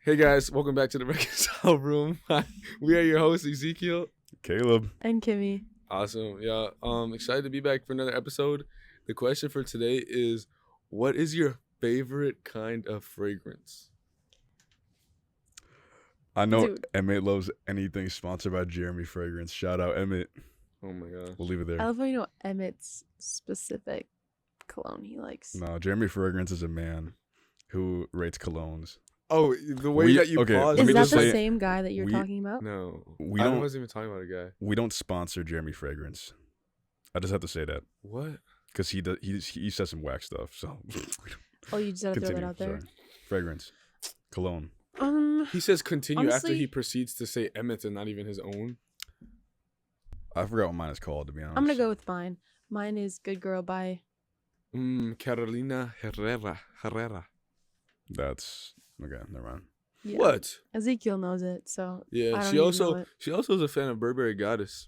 Hey guys, welcome back to the Reconcile Room. We are your hosts, Ezekiel, Caleb, and Kimmy. Awesome. Yeah. Excited to be back for another episode. The question for today is, what is your favorite kind of fragrance? I know Dude. Emmett loves anything sponsored by Jeremy Fragrance. Shout out Emmett. Oh my gosh. We'll leave it there. I love how you know Emmett's specific cologne he likes. No, Jeremy Fragrance is a man who rates colognes. Oh, the way that you paused. Is me that just the say- same guy that you're we- talking about? No. We I don't- wasn't even talking about a guy. We don't sponsor Jeremy Fragrance. I just have to say that What? because he says some whack stuff. So Oh, you just had to throw that continue. out there. Sorry. Fragrance, cologne. He says continue after Honestly- he proceeds to say Emmett's and not even his own. I forgot what mine is called, to be honest. I'm gonna go with mine. Mine is Good Girl by. Carolina Herrera. That's okay. Never mind. Yeah. What? Ezekiel knows it, so. I Yeah, don't she even know also it. is a fan of Burberry Goddess.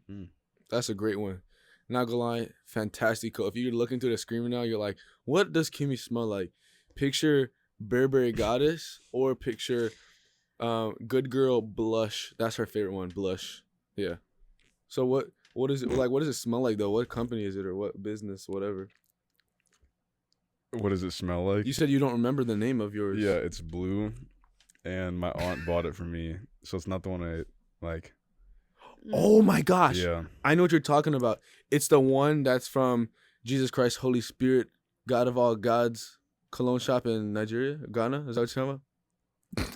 Mm. That's a great one. Not gonna lie, fantastic coat. If you look into the screen right now, you're like, what does Kimmy smell like? Picture Burberry Goddess or picture Good Girl Blush. That's her favorite one, Blush. Yeah. So what is it like? What does it smell like though? What company is it or what business, whatever? What does it smell like? You said you don't remember the name of yours. Yeah, it's blue, and my aunt bought it for me, so it's not the one I like. Oh my gosh. Yeah. I know what you're talking about. It's the one that's from Jesus Christ, Holy Spirit, God of all gods, cologne shop in Nigeria, Ghana. Is that what you're talking about?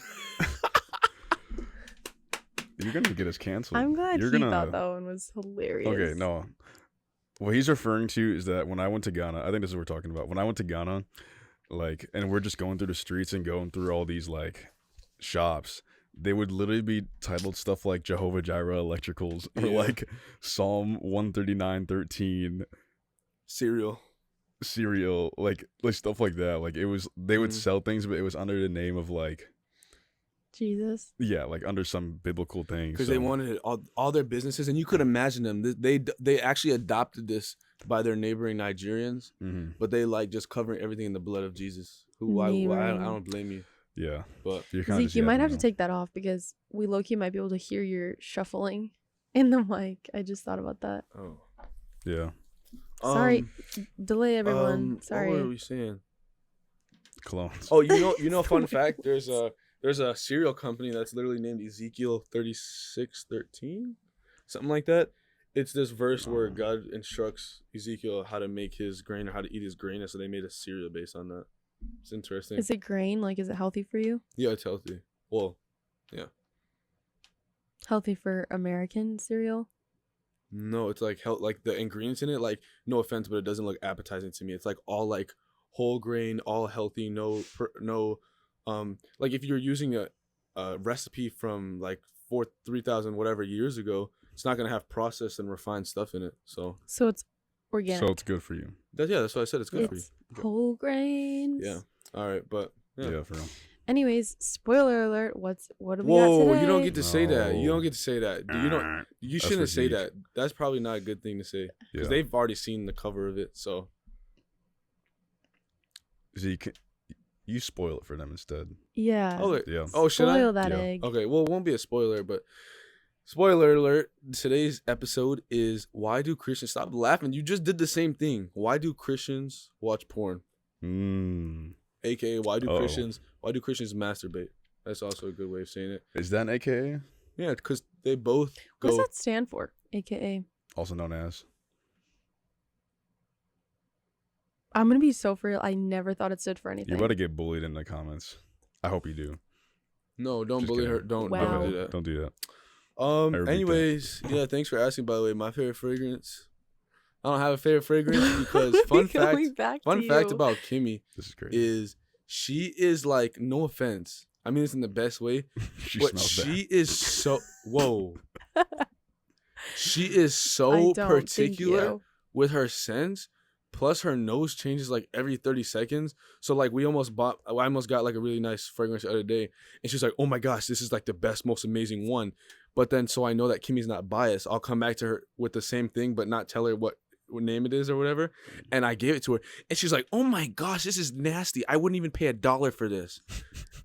You're gonna get us canceled. I'm glad You're he gonna... thought that one was hilarious. Okay, no. What he's referring to is that when I went to Ghana, I think this is what we're talking about. When I went to Ghana, like, and we're just going through the streets and going through all these like shops, they would literally be titled stuff like Jehovah Jireh Electricals or Yeah. like Psalm 139:13 Cereal. cereal, like stuff like that. Like it was, they would Mhm. sell things, but it was under the name of like, Jesus. yeah, like under some biblical thing. Because so. they wanted it, all their businesses, and you could imagine them. They actually adopted this by their neighboring Nigerians, Mhm. but they like just covering everything in the blood of Jesus. Who I Neighboring. don't blame you, Yeah, but you're kinda Zeke, just you might yapping have to now. take that off because we low-key might be able to hear your shuffling in the mic. I just thought about that. oh, Yeah, Sorry. Delay, everyone. What Sorry. were we saying? colognes. Oh, you know, fun fact. There's a cereal company that's literally named Ezekiel 36:13, something like that. It's this verse where God instructs Ezekiel how to make his grain or how to eat his grain, and so they made a cereal based on that. It's interesting. Is it grain? Like, is it healthy for you? Yeah, it's healthy. Well, Healthy for American cereal? no, it's like like the ingredients in it. Like, no offense, but it doesn't look appetizing to me. It's like all like whole grain, all healthy. No, like if you're using a recipe from like 3,000 whatever years ago, it's not gonna have processed and refined stuff in it. So So it's organic. So it's good for you. that's what I said. It's good for you. It's whole grains. Yeah. All right, but Yeah, for real. Anyways, spoiler alert. What do we got whoa, today? you don't get to say that. You No. don't get to say that. You don't. You That's shouldn't for say Zeke. that. That's probably not a good thing to say because Yeah. they've already seen the cover of it. So Zeke, you spoil it for them instead. Yeah. oh, wait. Yeah. Oh, should I? Spoil that Yeah. egg. Okay, well, it won't be a spoiler, but spoiler alert. Today's episode is why do Christians stop laughing? You just did the same thing. Why do Christians watch porn? AKA why do Uh-oh. Christians masturbate? That's also a good way of saying it. Is that an AKA? Yeah, because they both What does go. that stand for? AKA. Also known as? I'm gonna be so for real. I never thought it stood for anything. You're about to get bullied in the comments. I hope you do. No, don't Just bully kidding. her. Don't Wow. do that. Don't do that. I rebuke that. Anyways, yeah, thanks for asking. By the way, my favorite fragrance. I don't have a favorite fragrance because Going back to fun fact you. about Kimmy This is great. is she is like, no offense, I mean this in the best way, She but smells she bad. is so whoa. She is I so don't, thank particular you. with her scents. Plus, her nose changes like every 30 seconds. So, like, I almost got like a really nice fragrance the other day. And she's like, oh my gosh, this is like the best, most amazing one. But then, so I know that Kimmy's not biased, I'll come back to her with the same thing, but not tell her what name it is or whatever, and I gave it to her, and she's like, "Oh my gosh, this is nasty. I wouldn't even pay $1 for this."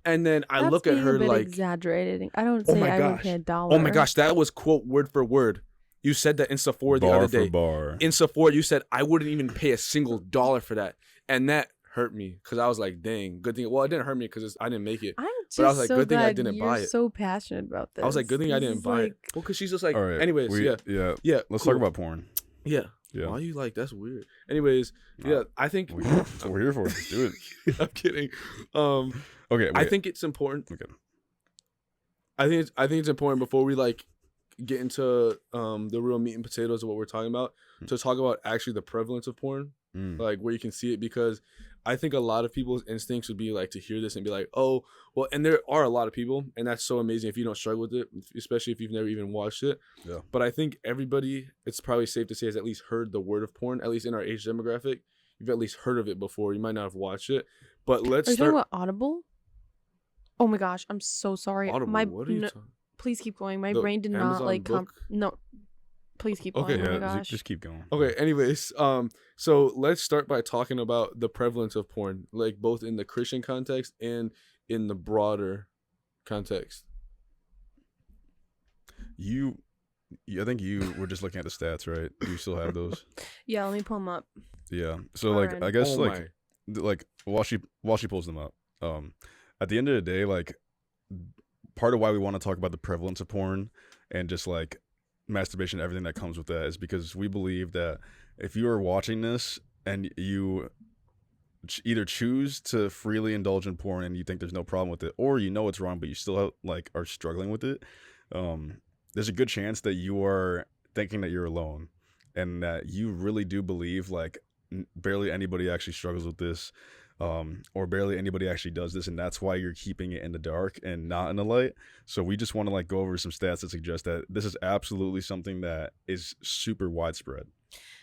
And then I That's look at being her a bit like, exaggerating. I don't "Oh say my I would gosh, pay $1. oh my gosh, that was quote word for word. You said that in Sephora the bar other for day. bar. In Sephora, you said I wouldn't even pay a single dollar for that, and that hurt me because I was like, dang, good thing. Well, it didn't hurt me because I didn't make it. I'm just But I was like, so good thing I glad didn't you're buy it. so passionate about this. I was like, good thing I This didn't is buy it. like- Well, because she's just like, All right. anyways, yeah. Let's cool. talk about porn. Yeah. Yeah. Why are you like, that's weird. Anyways, yeah, I think That's what we're here for. Let's do it. I'm kidding. Okay. Wait. I think it's important. Okay. I think it's important before we like get into the real meat and potatoes of what we're talking about to talk about actually the prevalence of porn, like where you can see it, because I think a lot of people's instincts would be like to hear this and be like, oh, well, and there are a lot of people, and that's so amazing if you don't struggle with it, especially if you've never even watched it. Yeah. But I think everybody, it's probably safe to say, has at least heard the word of porn, at least in our age demographic. You've at least heard of it before. You might not have watched it, but let's Are you start. talking about Audible? Oh my gosh, I'm so sorry. Audible, what are you talking? Please keep going. My The brain did not Amazon like book? no. Please keep Okay. going. Oh my Yeah. gosh. Just keep going. Okay, anyways, so let's start by talking about the prevalence of porn, like both in the Christian context and in the broader context. I think you were just looking at the stats, right? Do you still have those? Yeah, let me pull them up. Yeah. So All like, right. I guess Oh like, like while she pulls them up, at the end of the day, like, part of why we want to talk about the prevalence of porn and just like masturbation, everything that comes with that, is because we believe that if you are watching this and you either choose to freely indulge in porn and you think there's no problem with it, or you know it's wrong but you still like are struggling with it, there's a good chance that you are thinking that you're alone and that you really do believe like barely anybody actually struggles with this, or barely anybody actually does this, and that's why you're keeping it in the dark and not in the light. So we just want to like go over some stats that suggest that this is absolutely something that is super widespread.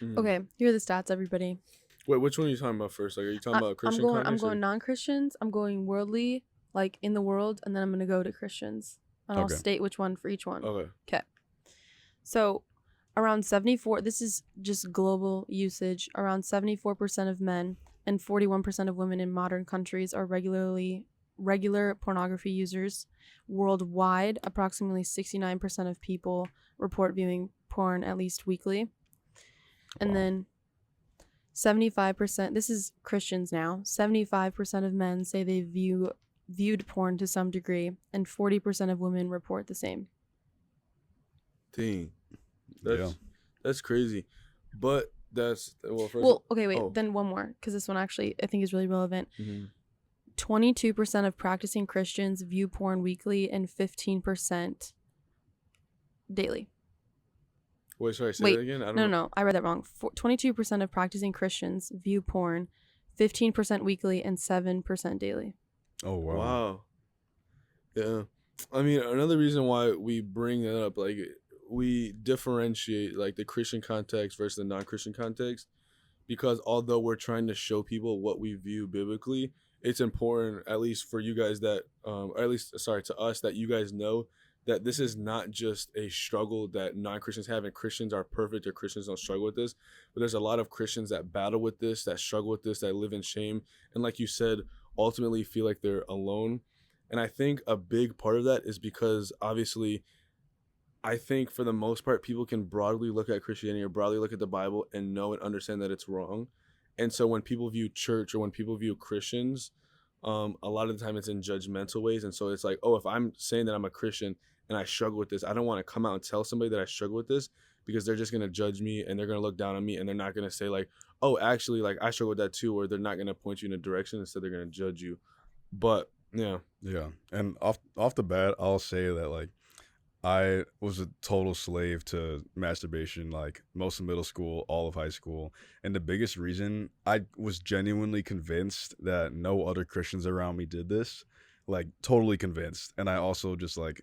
Okay, here are the stats, everybody. Wait, which one are you talking about first? Like, are you talking about Christian I'm context? going non-Christians. I'm going worldly, like in the world, and then I'm gonna go to Christians. And I'll Okay. state which one for each one. Okay. So, around 74. This is just global usage. Around 74% of men and 41% of women in modern countries are regular pornography users. Worldwide, approximately 69% of people report viewing porn at least weekly. And Wow. then 75%, this is Christians now, 75% of men say they viewed porn to some degree, and 40% of women report the same. Dang. Yeah. That's crazy. But that's, well, first. Well, okay, wait, oh. then one more, because this one actually I think is really relevant. Mhm. 22% of practicing Christians view porn weekly and 15% daily. Wait, sorry, say Wait, that again? I don't No, know. no, I read that wrong. 22% of practicing Christians view porn, 15% weekly, and 7% daily. Oh wow. Wow. Yeah. I mean, another reason why we bring that up, like, we differentiate, like, the Christian context versus the non-Christian context, because although we're trying to show people what we view biblically, it's important, at least for you guys that, or at least, sorry, to us, that you guys know that this is not just a struggle that non-Christians have and Christians are perfect or Christians don't struggle with this, but there's a lot of Christians that battle with this, that struggle with this, that live in shame, and like you said, ultimately feel like they're alone. And I think a big part of that is because obviously I think for the most part people can broadly look at Christianity or broadly look at the Bible and know and understand that it's wrong. And so when people view church or when people view Christians, a lot of the time it's in judgmental ways. And so it's like, oh, if I'm saying that I'm a Christian and I struggle with this, I don't want to come out and tell somebody that I struggle with this, because they're just going to judge me and they're going to look down on me and they're not going to say like, oh, actually, like I struggle with that too, or they're not going to point you in a direction. Instead, they're going to judge you. But yeah. And off the bat, I'll say that like I was a total slave to masturbation, like most of middle school, all of high school. And the biggest reason, I was genuinely convinced that no other Christians around me did this, like totally convinced. And I also just like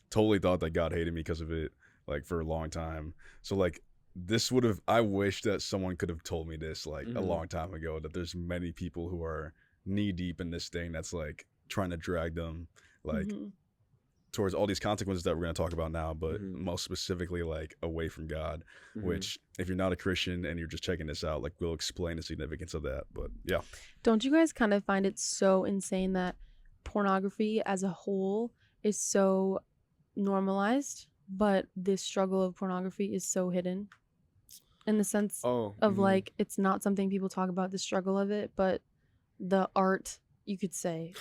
totally thought that God hated me because of it, like for a long time. So like I wish that someone could have told me this like a long time ago, that there's many people who are knee deep in this thing that's like trying to drag them like towards all these consequences that we're going to talk about now, but Mhm. most specifically like away from God, Mhm. which if you're not a Christian and you're just checking this out, like we'll explain the significance of that. But yeah. Don't you guys kind of find it so insane that pornography as a whole is so normalized, but this struggle of pornography is so hidden? In the sense Oh, of like, it's not something people talk about, the struggle of it, but the art, you could say.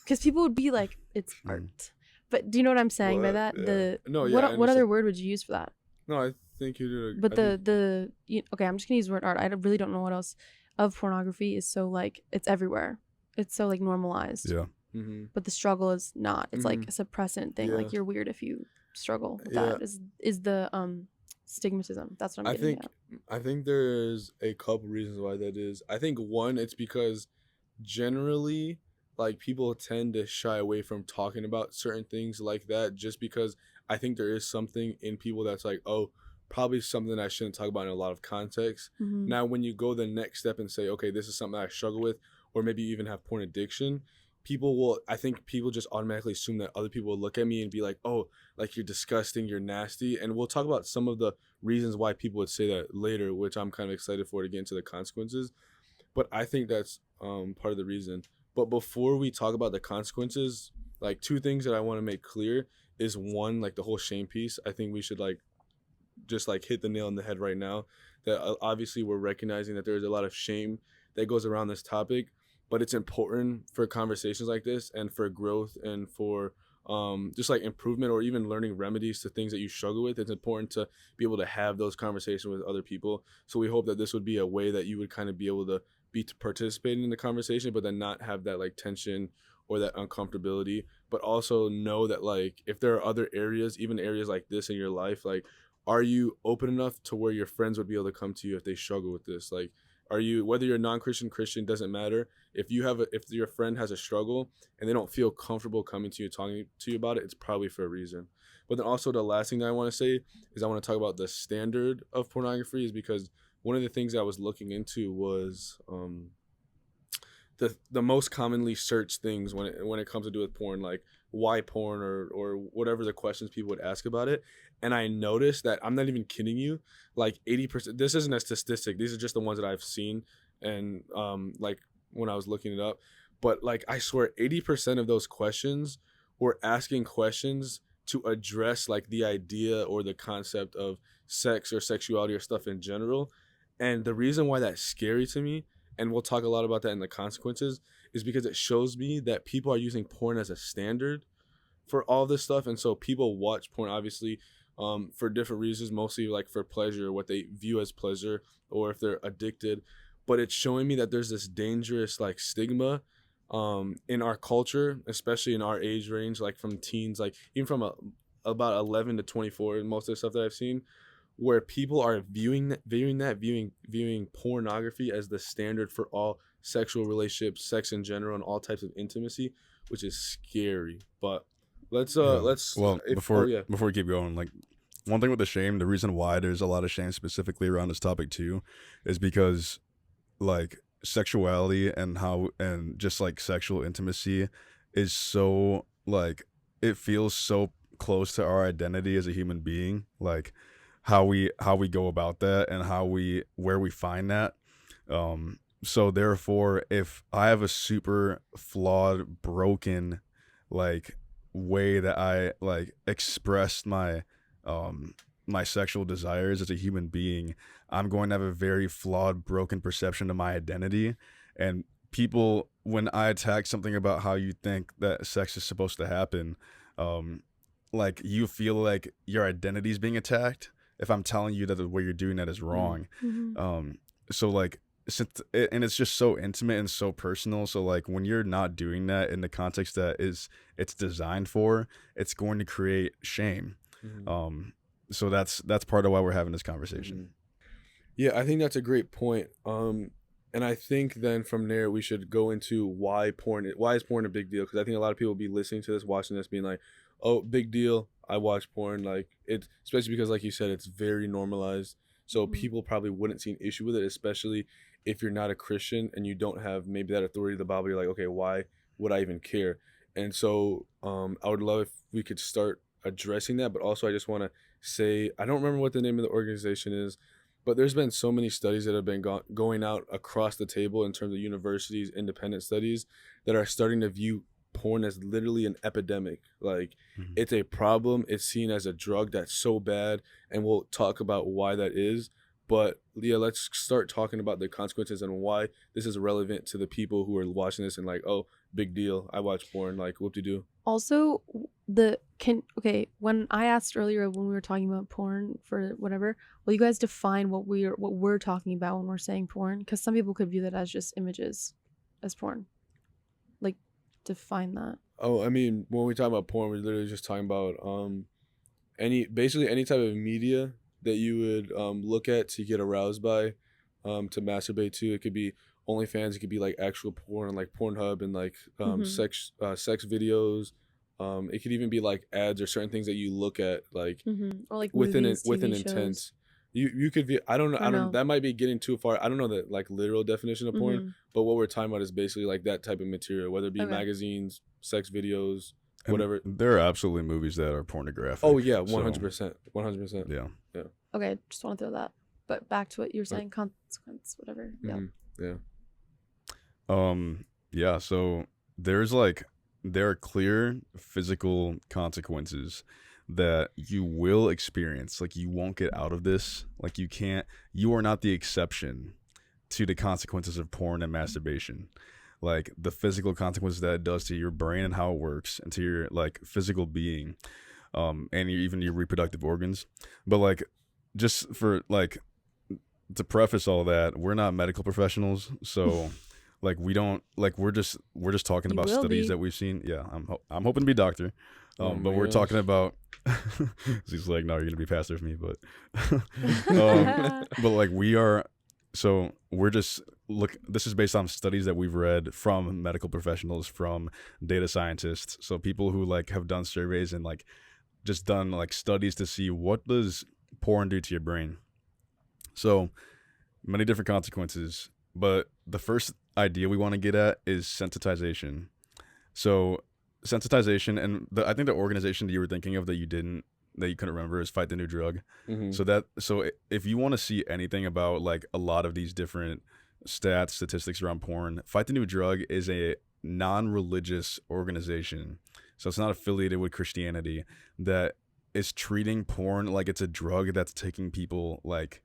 Because people would be like, it's Mm. art. But do you know what I'm saying by What? that? Yeah. The No, yeah, I what understand. other word would you use for that? No, I think you did. But I think, okay, I'm just gonna use the word art. I really don't know what else of pornography is so like it's everywhere. It's so like normalized. Yeah. Mhm. But the struggle is not. It's like Mhm. a suppressant thing. Yeah. Like you're weird if you struggle with Yeah. that. Is the stigmatism. That's what I'm I getting think at. I think there's a couple reasons why that is. I think one, it's because generally, like, people tend to shy away from talking about certain things like that, just because I think there is something in people that's like, oh, probably something I shouldn't talk about in a lot of contexts. Mhm. Now, when you go the next step and say, okay, this is something I struggle with, or maybe you even have porn addiction, I think people just automatically assume that other people will look at me and be like, oh, like, you're disgusting, you're nasty. And we'll talk about some of the reasons why people would say that later, which I'm kind of excited for to get into the consequences. But I think that's part of the reason. But before we talk about the consequences, like, two things that I want to make clear is, one, like, the whole shame piece. I think we should like just like hit the nail on the head right now. That obviously we're recognizing that there's a lot of shame that goes around this topic, but it's important for conversations like this and for growth and for just like improvement or even learning remedies to things that you struggle with. It's important to be able to have those conversations with other people. So we hope that this would be a way that you would kind of be able to be participating in the conversation, but then not have that like tension or that uncomfortability, but also know that like if there are other areas, even areas like this in your life, like, are you open enough to where your friends would be able to come to you if they struggle with this? Like, are you, whether you're non-Christian, Christian, doesn't matter. If your friend has a struggle and they don't feel comfortable coming to you, talking to you about it, it's probably for a reason. But then also the last thing that I want to say is I want to talk about the standard of pornography, is because one of the things I was looking into was the most commonly searched things when it comes to do with porn, like why porn, or whatever the questions people would ask about it. And I noticed that, I'm not even kidding you, like 80%, this isn't a statistic, these are just the ones that I've seen, and like when I was looking it up, but like I swear 80% of those questions were asking questions to address like the idea or the concept of sex or sexuality or stuff in general. And the reason why that's scary to me, and we'll talk a lot about that in the consequences, is because it shows me that people are using porn as a standard for all this stuff. And so people watch porn, obviously, for different reasons, mostly like for pleasure, what they view as pleasure, or if they're addicted. But it's showing me that there's this dangerous like stigma in our culture, especially in our age range, like from teens, like even from about 11 to 24, most of the stuff that I've seen, where people are viewing pornography as the standard for all sexual relationships, sex in general, and all types of intimacy, which is scary. But let's Well, before yeah. before we keep going, like one thing with the shame, the reason why there's a lot of shame specifically around this topic too, is because like sexuality and just like sexual intimacy is so like it feels so close to our identity as a human being, like how we go about that and where we find that. So therefore, if I have a super flawed, broken like way that I like expressed my sexual desires as a human being, I'm going to have a very flawed, broken perception of my identity. And people, when I attack something about how you think that sex is supposed to happen, like you feel like your identity is being attacked if I'm telling you that the way you're doing that is wrong. Mhm. So like, and it's just so intimate and so personal. So like when you're not doing that in the context that it's designed for, it's going to create shame. So that's part of why we're having this conversation. Yeah, I think that's a great point. And I think then from there we should go into why is porn a big deal? Because I think a lot of people will be listening to this, watching this, being like, "Oh, big deal. I watch porn." Like, it, especially because, like you said, it's very normalized. So Mhm. people probably wouldn't see an issue with it, especially if you're not a Christian and you don't have maybe that authority of the Bible. You're like, okay, why would I even care? And so I would love if we could start addressing that. But also, I just want to say, I don't remember what the name of the organization is, but there's been so many studies that have been going out across the table in terms of universities, independent studies that are starting to view porn as literally an epidemic. Like, Mhm. it's a problem. It's seen as a drug that's so bad, and we'll talk about why that is. But yeah, let's start talking about the consequences and why this is relevant to the people who are watching this and like, oh, big deal, I watch porn, like whoop-de-doo. Also, when I asked earlier when we were talking about porn for whatever, will you guys define what we're talking about when we're saying porn? Because some people could view that as just images as porn. Like, define that. Oh, I mean, when we talk about porn, we're literally just talking about basically any type of media that you would look at to get aroused by, to masturbate to. It could be OnlyFans, it could be like actual porn, like Pornhub, and like sex videos. It could even be like ads or certain things that you look at, like Or like within movies, with an TV intent. shows. You could be, I don't know, Or no. that might be getting too far. I don't know the like literal definition of porn, Mhm. but what we're talking about is basically like that type of material, whether it be Okay. magazines, sex videos, And whatever. there are absolutely movies that are pornographic. Oh yeah, so, 100%, 100%. Yeah. Okay, just want to throw that. But back to what you were saying, consequence, whatever. Yeah. Yeah. Yeah, so there are clear physical consequences that you will experience. Like, you won't get out of this. Like, you are not the exception to the consequences of porn and masturbation. Like, the physical consequences that it does to your brain and how it works, and to your like physical being, and even your reproductive organs. But like, just for like, to preface all that, we're not medical professionals, so like, we don't like, we're just talking You about will studies be. that we've seen. Yeah, I'm hoping to be a doctor, Oh but my we're gosh. talking about. He's like, no, you're gonna be pastor with me, but but like, we are. So we're just this is based on studies that we've read from medical professionals, from data scientists, so people who like have done surveys and like just done like studies to see what does porn do to your brain. So many different consequences, but the first idea we want to get at is sensitization. So sensitization, and I think the organization that you were thinking of that you couldn't remember is Fight the New Drug. Mhm. So if you want to see anything about like a lot of these different statistics around porn, Fight the New Drug is a non-religious organization. So it's not affiliated with Christianity, that is treating porn like it's a drug that's taking people like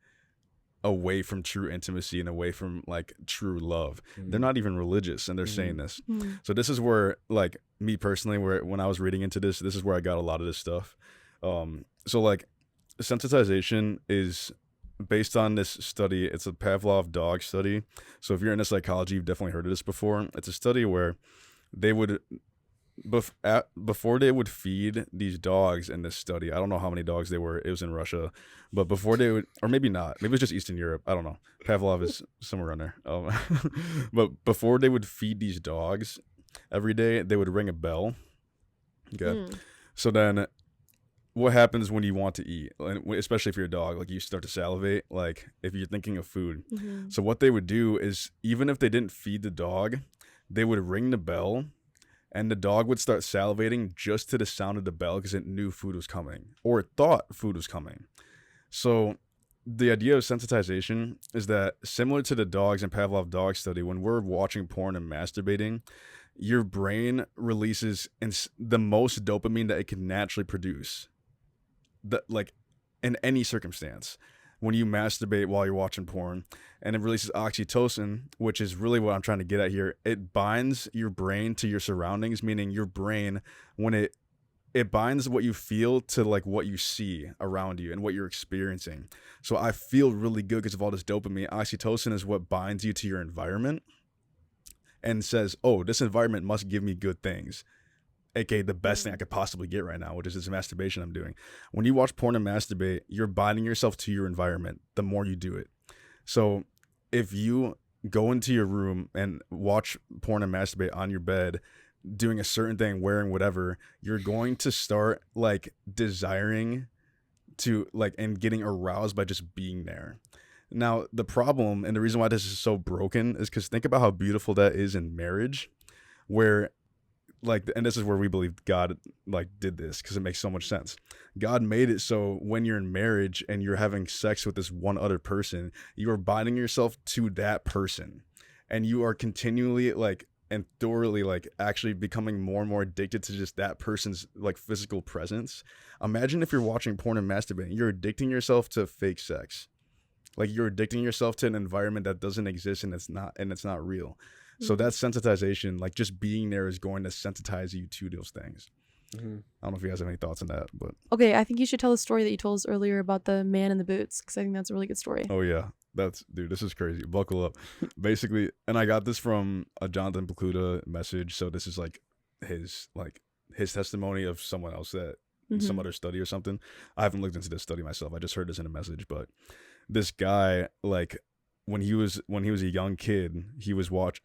away from true intimacy and away from like true love. They're not even religious, and they're saying this. So this is where, like, me personally, where when I was reading into this is where I got a lot of this stuff. So like, sensitization is based on this study. It's a Pavlov dog study. So if you're into psychology, you've definitely heard of this before. It's a study where they would before they would feed these dogs in this study. I don't know how many dogs they were. It was in Russia, but before they would, or maybe not, maybe it was just Eastern Europe. I don't know. Pavlov is somewhere around there. But before they would feed these dogs every day, they would ring a bell. Okay. So then what happens when you want to eat, especially if you're a dog, like, you start to salivate, like if you're thinking of food. So what they would do is, even if they didn't feed the dog, they would ring the bell, and the dog would start salivating just to the sound of the bell because it knew food was coming, or it thought food was coming. So the idea of sensitization is that, similar to the dogs and Pavlov dog study, when we're watching porn and masturbating, your brain releases the most dopamine that it can naturally produce, like, in any circumstance. When you masturbate while you're watching porn, and it releases oxytocin, which is really what I'm trying to get at here. It binds your brain to your surroundings, meaning your brain, when it binds what you feel to like what you see around you and what you're experiencing. So I feel really good because of all this dopamine. Oxytocin is what binds you to your environment and says, oh, this environment must give me good things, aka the best thing I could possibly get right now, which is this masturbation I'm doing. When you watch porn and masturbate, you're binding yourself to your environment the more you do it. So if you go into your room and watch porn and masturbate on your bed, doing a certain thing, wearing whatever, you're going to start like desiring to like, and getting aroused by just being there. Now, the problem and the reason why this is so broken is because think about how beautiful that is in marriage, where like, and this is where we believe God like did this because it makes so much sense. God made it so when you're in marriage and you're having sex with this one other person, you are binding yourself to that person, and you are continually like and thoroughly like actually becoming more and more addicted to just that person's like physical presence. Imagine if you're watching porn and masturbating, you're addicting yourself to fake sex. Like you're addicting yourself to an environment that doesn't exist and it's not real. So that sensitization, like just being there, is going to sensitize you to those things. I don't know if you guys have any thoughts on that, but Okay, I think you should tell the story that you told us earlier about the man in the boots, because I think that's a really good story. oh yeah, dude, this is crazy. Buckle up. Basically, and I got this from a Jonathan Pokluda message. So this is like his testimony of someone else that some other study or something. I haven't looked into this study myself. I just heard this in a message, but this guy, like when he was a young kid, he was watching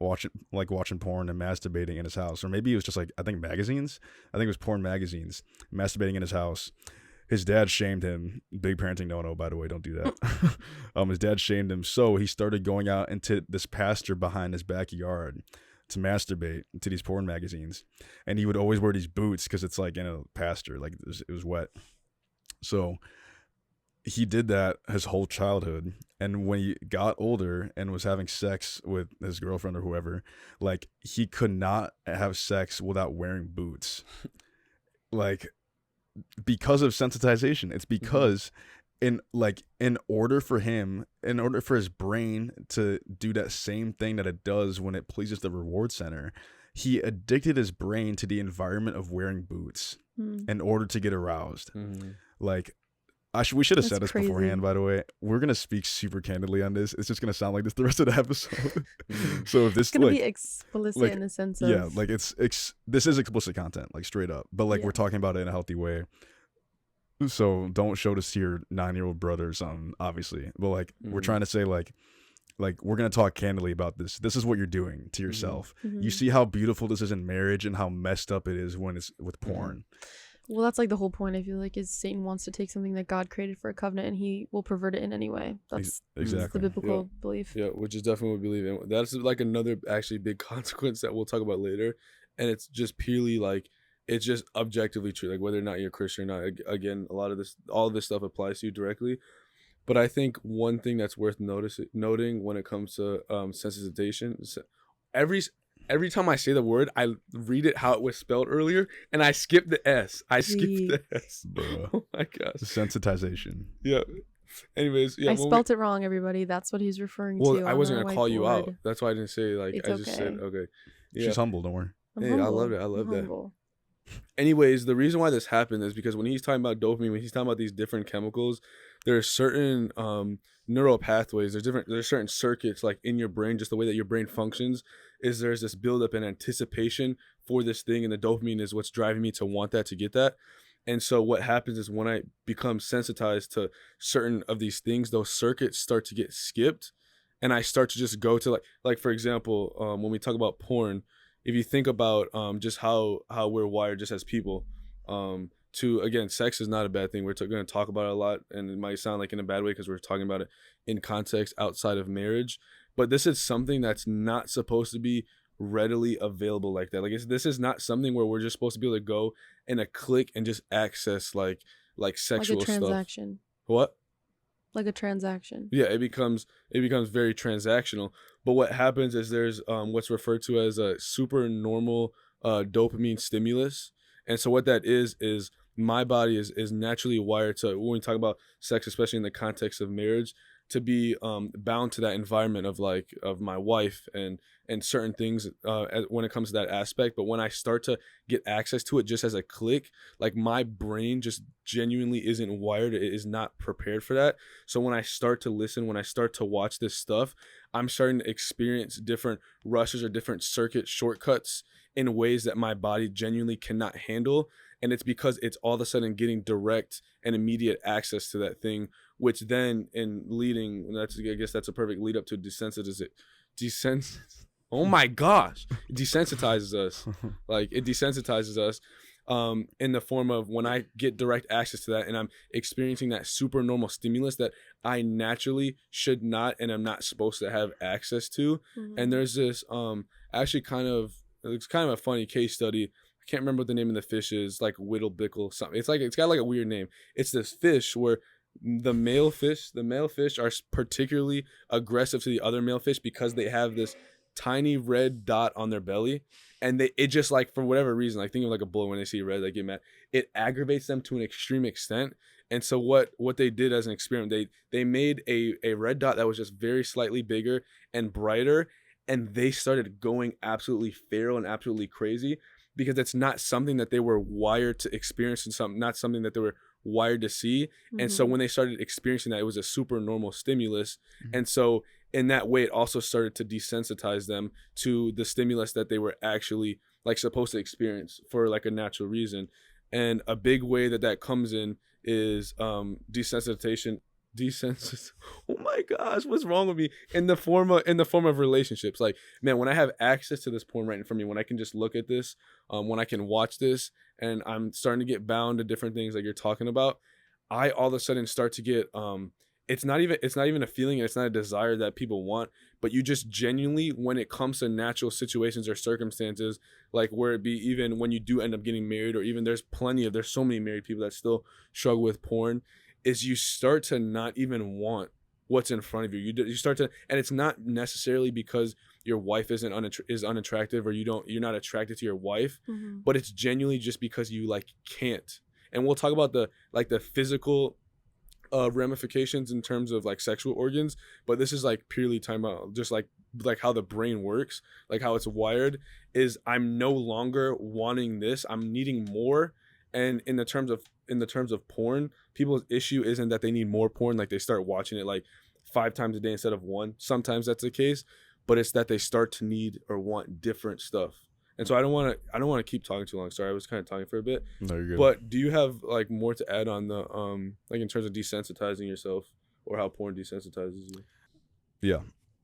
porn and masturbating in his house, or maybe it was just like, I think magazines. I think it was porn magazines, masturbating in his house. His dad shamed him. Big parenting no, by the way, don't do that. His dad shamed him, so he started going out into this pasture behind his backyard to masturbate to these porn magazines, and he would always wear these boots because it's like in a pasture, like it was wet. So he did that his whole childhood, and when he got older and was having sex with his girlfriend or whoever, like he could not have sex without wearing boots, like because of sensitization. It's because in order for his brain to do that same thing that it does when it pleases the reward center, he addicted his brain to the environment of wearing boots in order to get aroused. Like we should have said this beforehand, by the way. We're going to speak super candidly on this. It's just going to sound like this the rest of the episode. So if this it's going to be explicit in the sense of... Yeah, like this is explicit content, like straight up. But like we're talking about it in a healthy way. So don't show this to your 9-year-old brother or something, obviously. But like we're trying to say like we're going to talk candidly about this. This is what you're doing to yourself. You see how beautiful this is in marriage and how messed up it is when it's with porn. Well, that's like the whole point, I feel like, is Satan wants to take something that God created for a covenant and he will pervert it in any way. That's the biblical belief. Yeah, which is definitely what we believe in. That's like another actually big consequence that we'll talk about later. And it's just purely like, it's just objectively true. Like whether or not you're Christian or not, again, all of this stuff applies to you directly. But I think one thing that's worth noting when it comes to sensitization, every time I say the word, I read it how it was spelled earlier, and I skip the S. Skipped the S. Bruh. Oh my gosh. Sensitization. Yeah. Anyways, yeah. I spelt it wrong, everybody. That's what he's referring to. Well, I wasn't gonna call you out. That's why I didn't say like. It's I just said okay. Yeah. She's humble. Don't worry. Hey, I love it. I love that. Anyways, the reason why this happened is because when he's talking about dopamine, when he's talking about these different chemicals, there are certain neural pathways. There's certain circuits like in your brain, just the way that your brain functions. There's this buildup and anticipation for this thing, and the dopamine is what's driving me to want that, to get that. And so what happens is when I become sensitized to certain of these things, those circuits start to get skipped, and I start to just go to like for example, when we talk about porn, if you think about just how we're wired just as people, to again, sex is not a bad thing. We're going to talk about it a lot, and it might sound like in a bad way because we're talking about it in context outside of marriage. But this is something that's not supposed to be readily available like that. Like this is not something where we're just supposed to be able to go in a click and just access like sexual like a transaction. Stuff. What? Like a transaction. Yeah, it becomes very transactional. But what happens is there's what's referred to as a super normal dopamine stimulus. And so what that is my body is naturally wired to, when we talk about sex, especially in the context of marriage, to be bound to that environment of my wife and certain things when it comes to that aspect. But when I start to get access to it just as a click, like my brain just genuinely isn't wired. It is not prepared for that. So when I start to listen, when I start to watch this stuff, I'm starting to experience different rushes or different circuit shortcuts in ways that my body genuinely cannot handle. And it's because it's all of a sudden getting direct and immediate access to that thing, which then I guess that's a perfect lead up to oh my gosh, it desensitizes us. Like it desensitizes us in the form of when I get direct access to that and I'm experiencing that super normal stimulus that I naturally should not and I'm not supposed to have access to. And there's this actually kind of it's kind of a funny case study. I can't remember what the name of the fish is, like whittle-bickle something. It's got like a weird name. It's this fish where the male fish are particularly aggressive to the other male fish because they have this tiny red dot on their belly, and it just, like, for whatever reason, like think of like a bull, when they see red they get mad. It aggravates them to an extreme extent. And so what they did as an experiment, they made a red dot that was just very slightly bigger and brighter, and they started going absolutely feral and absolutely crazy, because it's not something that they were wired to experience, and not something that they were wired to see. And so when they started experiencing that, it was a super normal stimulus. And so in that way, it also started to desensitize them to the stimulus that they were actually, like, supposed to experience for, like, a natural reason. And a big way that comes in is desensitization. Oh my gosh, what's wrong with me? In the form of relationships. Like, man, when I have access to this porn right in front of me, when I can just look at this, when I can watch this, and I'm starting to get bound to different things like you're talking about, I all of a sudden start to get it's not even a feeling, and it's not a desire that people want, but you just genuinely, when it comes to natural situations or circumstances, like where it be even when you do end up getting married, or even there's so many married people that still struggle with porn, is you start to not even want what's in front of you. You start to, and it's not necessarily because your wife is unattractive, or you're not attracted to your wife, but it's genuinely just because you, like, can't. And we'll talk about the physical ramifications in terms of, like, sexual organs, but this is, like, purely talking about just like how the brain works, like how it's wired. Is I'm no longer wanting this, I'm needing more. And in the terms of porn, people's issue isn't that they need more porn, like they start watching it like 5 times a day instead of 1. Sometimes that's the case, but it's that they start to need or want different stuff. And so I don't want to keep talking too long. Sorry, I was kind of talking for a bit. No, you're good. But do you have, like, more to add on the like in terms of desensitizing yourself, or how porn desensitizes you? Yeah.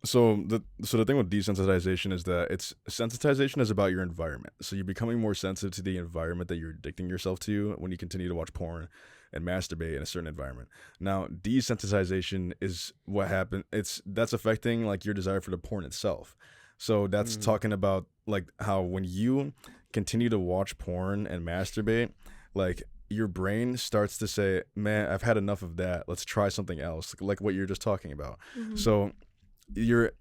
So the thing with desensitization is that sensitization is about your environment. So you're becoming more sensitive to the environment that you're addicting yourself to when you continue to watch porn and masturbate in a certain environment. Now, desensitization is what happened. That's affecting, like, your desire for the porn itself. So that's talking about, like, how when you continue to watch porn and masturbate, like, your brain starts to say, man, I've had enough of that. Let's try something else, like what you're just talking about. So your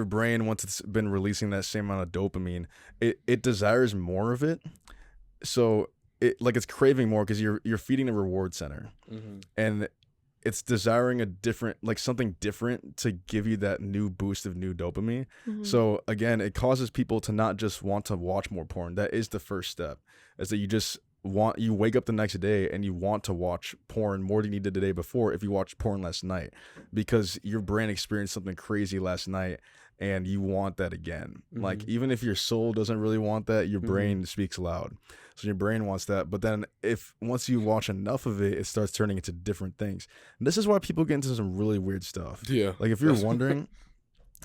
brain, once it's been releasing that same amount of dopamine, it desires more of it. So it's craving more because you're feeding the reward center, and it's desiring something different to give you that new boost of new dopamine. So again, it causes people to not just want to watch more porn. That is the first step, is that you wake up the next day and you want to watch porn more than you did the day before if you watched porn last night, because your brain experienced something crazy last night and you want that again. Like, even if your soul doesn't really want that, your brain speaks loud. So your brain wants that. But then once you watch enough of it, it starts turning into different things. And this is why people get into some really weird stuff. Yeah. Like, if you're wondering,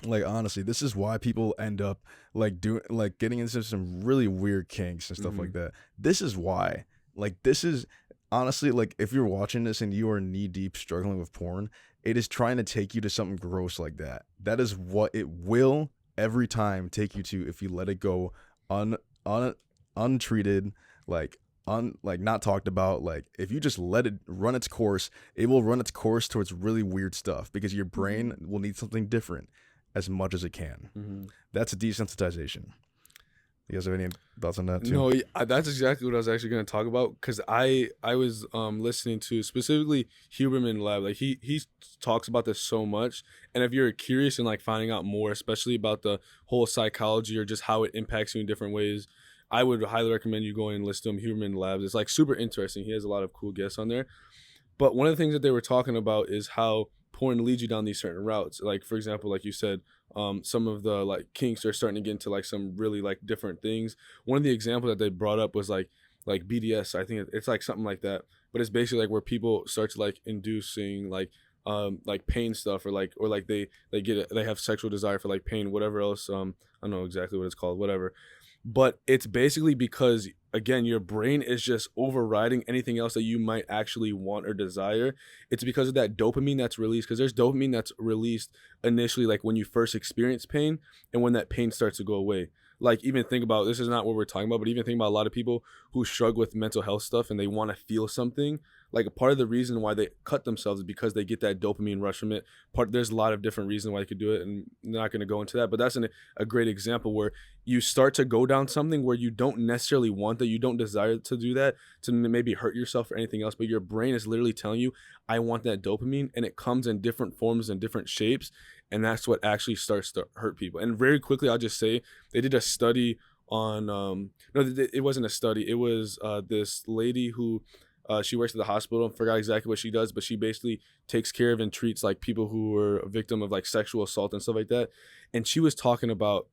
like, honestly, this is why people end up getting into some really weird kinks and stuff like that. This is why. Like, this is honestly, like, if you're watching this and you are knee deep struggling with porn, it is trying to take you to something gross like that. That is what it will every time take you to if you let it go untreated, like not talked about. Like, if you just let it run its course, it will run its course towards really weird stuff, because your brain will need something different as much as it can. That's a desensitization. You guys have any thoughts on that too? No, that's exactly what I was actually going to talk about, because I was listening to specifically Huberman Lab. Like, he talks about this so much, and if you're curious and, like, finding out more, especially about the whole psychology or just how it impacts you in different ways, I would highly recommend you going and listen to him. Huberman Labs. It's, like, super interesting. He has a lot of cool guests on there. But one of the things that they were talking about is how porn leads you down these certain routes. Like, for example, like you said, some of the, like, kinks are starting to get into, like, some really, like, different things. One of the examples that they brought up was like BDS. I think it's like something like that, but it's basically like where people start to, like, inducing like pain stuff, or they have sexual desire for, like, pain, whatever else. I don't know exactly what it's called, whatever. But it's basically because, again, your brain is just overriding anything else that you might actually want or desire. It's because of that dopamine that's released, because there's dopamine that's released initially, like, when you first experience pain and when that pain starts to go away. like even think about, this is not what we're talking about, but even think about a lot of people who struggle with mental health stuff and they want to feel something. Like a part of the reason why they cut themselves is because they get that dopamine rush from it. There's a lot of different reasons why they could do it, and I'm not going to go into that, but that's a great example where you start to go down something where you don't necessarily want that, you don't desire to do that, to maybe hurt yourself or anything else, but your brain is literally telling you, I want that dopamine, and it comes in different forms and different shapes, and that's what actually starts to hurt people. And very quickly, I'll just say, they did a study on no, it wasn't a study, it was this lady who she works at the hospital. I forgot exactly what she does, but she basically takes care of and treats like people who were a victim of like sexual assault and stuff like that. And she was talking about,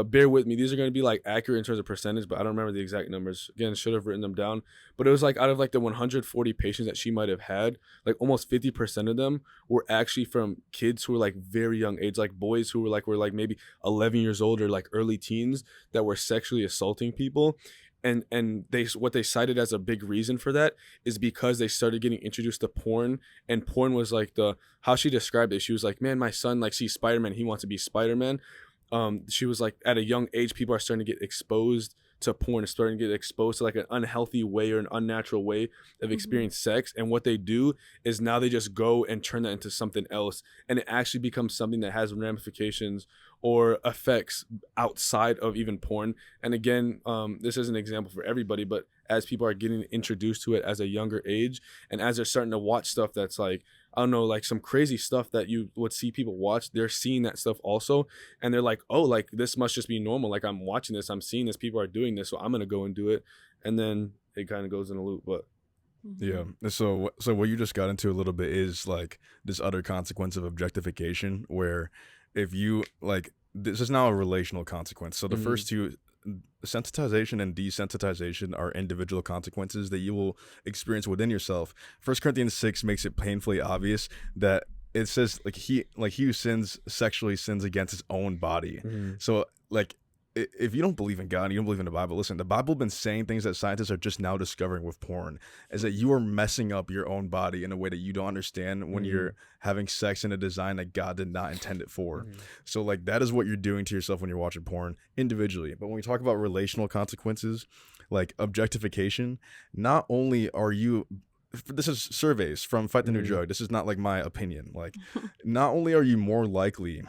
bear with me, these are going to be like accurate in terms of percentage, but I don't remember the exact numbers. Again, should have written them down. But it was like out of like the 140 patients that she might have had, like almost 50% of them were actually from kids who were like very young age, like boys who were like maybe 11 years old or like early teens that were sexually assaulting people. And what they cited as a big reason for that is because they started getting introduced to porn, and porn was like how she described it. She was like, man, my son like sees Spider-Man, he wants to be Spider-Man. She was like, at a young age, people are starting to get exposed to porn, starting to get exposed to like an unhealthy way or an unnatural way of experiencing sex. And what they do is now they just go and turn that into something else, and it actually becomes something that has ramifications or effects outside of even porn. And again, this is an example for everybody, but as people are getting introduced to it as a younger age, and as they're starting to watch stuff that's like, I don't know, like some crazy stuff that you would see people watch, they're seeing that stuff also, and they're like, oh, like this must just be normal, like I'm watching this, I'm seeing this, people are doing this, so I'm gonna go and do it. And then it kind of goes in a loop. But yeah, so what you just got into a little bit is like this other consequence of objectification, where if you like, this is now a relational consequence. So the first two, sensitization and desensitization, are individual consequences that you will experience within yourself. 1 Corinthians 6 makes it painfully obvious that it says he who sins sexually sins against his own body. So like, if you don't believe in God and you don't believe in the Bible, listen, the Bible has been saying things that scientists are just now discovering with porn, is that you are messing up your own body in a way that you don't understand when you're having sex in a design that God did not intend it for. So like, that is what you're doing to yourself when you're watching porn individually. But when we talk about relational consequences, like objectification, not only are you, this is surveys from Fight the New Drug, this is not like my opinion, like not only are you more likely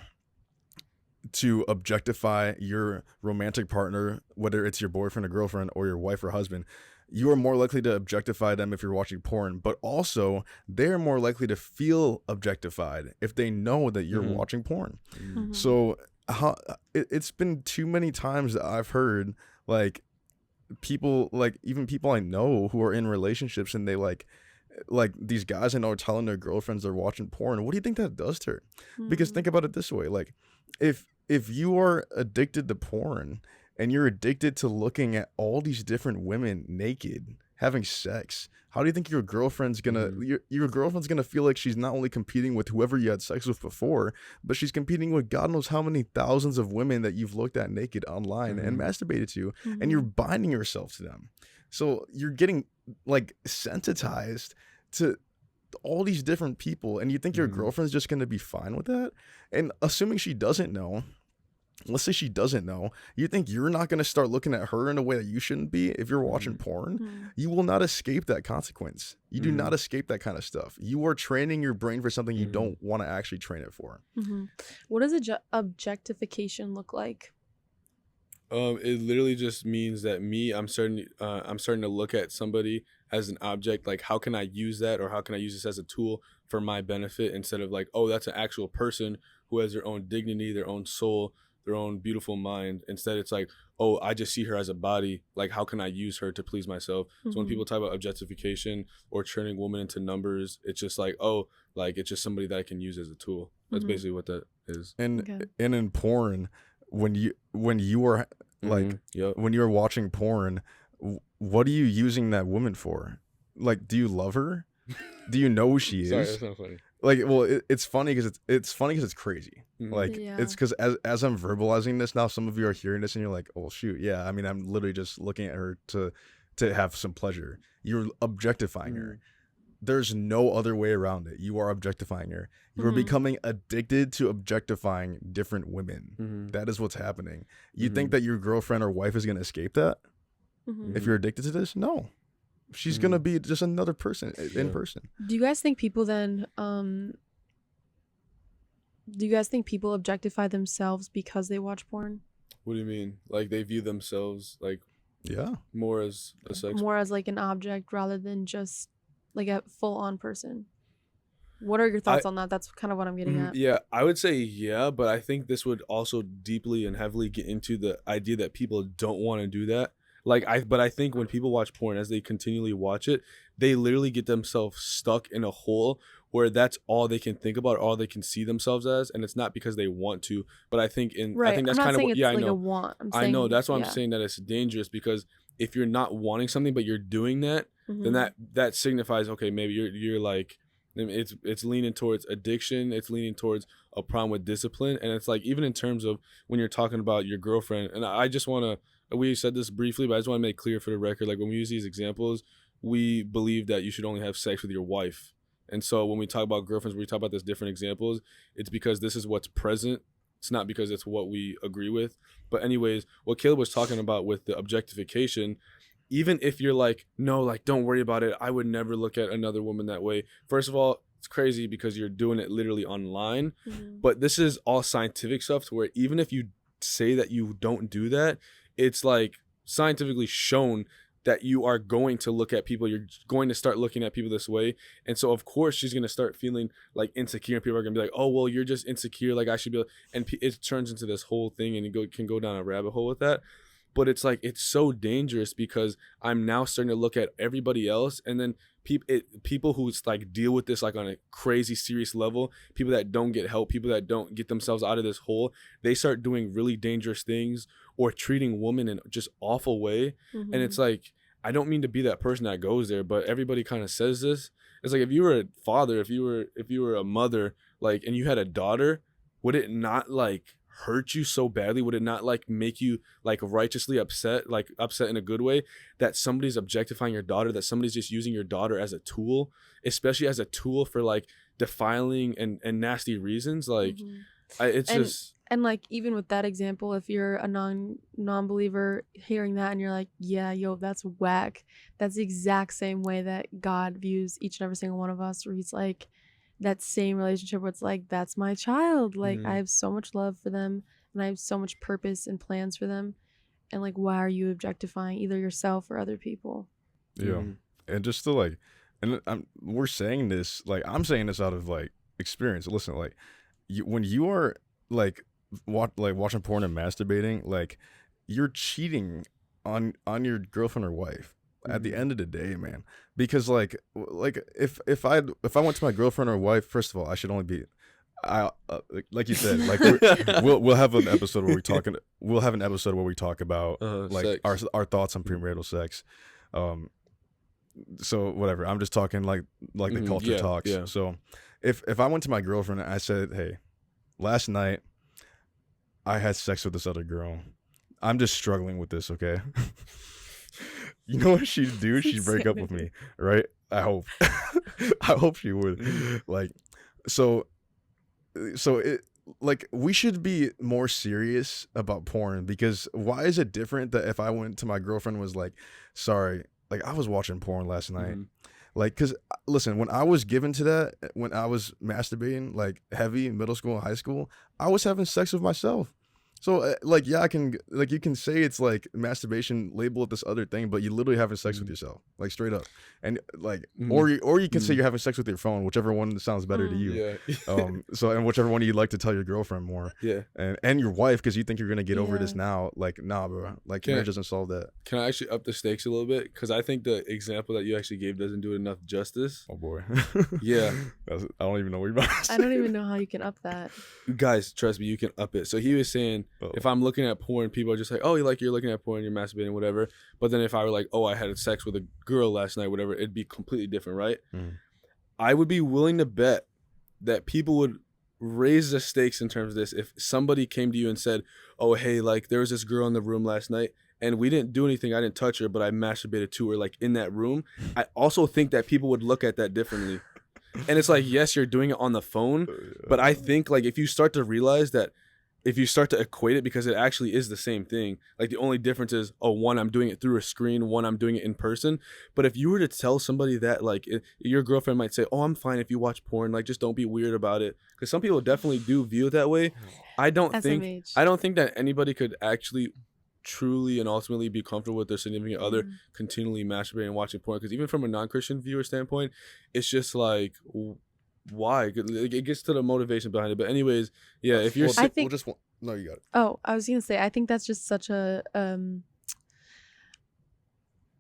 to objectify your romantic partner, whether it's your boyfriend or girlfriend or your wife or husband, you are more likely to objectify them if you're watching porn, but also they're more likely to feel objectified if they know that you're watching porn. So it's been too many times that I've heard like people, like even people I know who are in relationships, and they like these guys I know are telling their girlfriends they're watching porn. What do you think that does to her? Because think about it this way, like if you are addicted to porn and you're addicted to looking at all these different women naked having sex, how do you think your girlfriend's gonna your girlfriend's gonna feel like she's not only competing with whoever you had sex with before, but she's competing with God knows how many thousands of women that you've looked at naked online and masturbated to, and you're binding yourself to them. So you're getting like sensitized to all these different people, and you think your girlfriend's just going to be fine with that? And assuming she doesn't know, let's say she doesn't know, you think you're not going to start looking at her in a way that you shouldn't be if you're watching porn? You will not escape that consequence. You do not escape that kind of stuff. You are training your brain for something you don't want to actually train it for. What does objectification look like? It literally just means that I'm starting to look at somebody as an object, like how can I use that, or how can I use this as a tool for my benefit, instead of like, oh, that's an actual person who has their own dignity, their own soul, their own beautiful mind. Instead, it's like, oh, I just see her as a body, like how can I use her to please myself? So when people talk about objectification or turning women into numbers, it's just like, oh, like it's just somebody that I can use as a tool. That's basically what that is. And in porn, when you are like when you're watching porn, what are you using that woman for? Like, do you love her? Do you know who she is? Sorry, that's not funny. Like, well, it's funny because it's crazy. Like, it's because as I'm verbalizing this now, some of you are hearing this and you're like, oh shoot, yeah. I mean, I'm literally just looking at her to have some pleasure. You're objectifying her. there's no other way around it. You are objectifying her. You're becoming addicted to objectifying different women. That is what's happening. You think that your girlfriend or wife is going to escape that? If you're addicted to this? No. She's going to be just another person in person. Do you guys think people then objectify themselves because they watch porn? What do you mean? Like they view themselves like more as a sex, more as like an object rather than just like a full-on person? What are your thoughts on that? That's kind of what I'm getting at. Yeah, I would say but I think this would also deeply and heavily get into the idea that people don't want to do that. But I think when people watch porn, as they continually watch it, they literally get themselves stuck in a hole where that's all they can think about, all they can see themselves as, and it's not because they want to. But I think I think that's kind of what. Yeah, I know. A want. I know. That's why I'm saying that it's dangerous, because if you're not wanting something but you're doing that, then that signifies, okay, maybe you're like, it's leaning towards addiction. It's leaning towards a problem with discipline, and it's like even in terms of when you're talking about your girlfriend. And I just want to. We said this briefly, but I just want to make clear for the record, like when we use these examples, we believe that you should only have sex with your wife. And so when we talk about girlfriends, we talk about this different examples, it's because this is what's present. It's not because it's what we agree with. But anyways, what Caleb was talking about with the objectification, even if you're like, no, like, don't worry about it, I would never look at another woman that way. First of all, it's crazy because you're doing it literally online. But this is all scientific stuff to where even if you say that you don't do that, it's like scientifically shown that you are going to look at people. You're going to start looking at people this way. And so, of course, she's going to start feeling like insecure. And people are going to be like, oh, well, you're just insecure. Like I should be. And it turns into this whole thing, and you can go down a rabbit hole with that. But it's like, it's so dangerous because I'm now starting to look at everybody else. And then people who like deal with this like on a crazy serious level, people that don't get help, people that don't get themselves out of this hole, they start doing really dangerous things or treating women in just awful way. And it's like, I don't mean to be that person that goes there, but everybody kind of says this. It's like, if you were a father, if you were a mother, like, and you had a daughter, would it not like hurt you so badly? Would it not like make you like righteously upset, like upset in a good way, that somebody's objectifying your daughter, that somebody's just using your daughter as a tool, especially as a tool for like defiling and nasty reasons? Like and like, even with that example, if you're a non-believer hearing that and you're like, yeah, yo, that's whack, that's the exact same way that God views each and every single one of us, where he's like, that same relationship where it's like, that's my child, like I have so much love for them and I have so much purpose and plans for them, and like, why are you objectifying either yourself or other people? And just to like, and we're saying this, like, I'm saying this out of like experience. Listen, like, when you are like watching porn and masturbating, like, you're cheating on your girlfriend or wife at the end of the day, man. Because like if I went to my girlfriend or wife, first of all, I should only be, like you said, like we'll have an episode where we talk about like our thoughts on premarital sex. So whatever, I'm just talking like the culture talks. So if I went to my girlfriend and I said, hey, last night I had sex with this other girl, I'm just struggling with this, okay? You know what she'd do? She'd break up with me, right? I hope. I hope she would. Like, so it, like, we should be more serious about porn, because why is it different that if I went to my girlfriend and was like, sorry, like, I was watching porn last night. Like, because listen, when I was given to that, when I was masturbating like heavy in middle school and high school, I was having sex with myself. So like, yeah, I can, like, you can say it's like masturbation, label it this other thing, but you literally having sex with yourself, like, straight up. And like, or you can say you're having sex with your phone, whichever one sounds better to you. So, and whichever one you'd like to tell your girlfriend more. And your wife, because you think you're gonna get over this now. Like, nah, bro. Like, marriage doesn't solve that. Can I actually up the stakes a little bit? Because I think the example that you actually gave doesn't do it enough justice. Oh boy. I don't even know what you're about to say. I don't even know how you can up that. Guys, trust me, you can up it. So he was saying, if I'm looking at porn, people are just like, oh, you're looking at porn, you're masturbating, whatever. But then if I were like, oh, I had sex with a girl last night, whatever, it'd be completely different, right? I would be willing to bet that people would raise the stakes in terms of this if somebody came to you and said, oh, hey, like, there was this girl in the room last night and we didn't do anything, I didn't touch her, but I masturbated to her like in that room, I also think that people would look at that differently. And it's like, yes, you're doing it on the phone, but I think like if you start to realize that, if you start to equate it, because it actually is the same thing. Like the only difference is, oh, one, I'm doing it through a screen, one, I'm doing it in person. But if you were to tell somebody that, like, your girlfriend might say, oh, I'm fine if you watch porn, like, just don't be weird about it, because some people definitely do view it that way. I don't think that anybody could actually truly and ultimately be comfortable with their significant other continually masturbating and watching porn, because even from a non-Christian viewer standpoint, it's just like, why? It gets to the motivation behind it. But anyways, yeah, if you're I think no, you got it. Oh, I was gonna say, I think that's just such a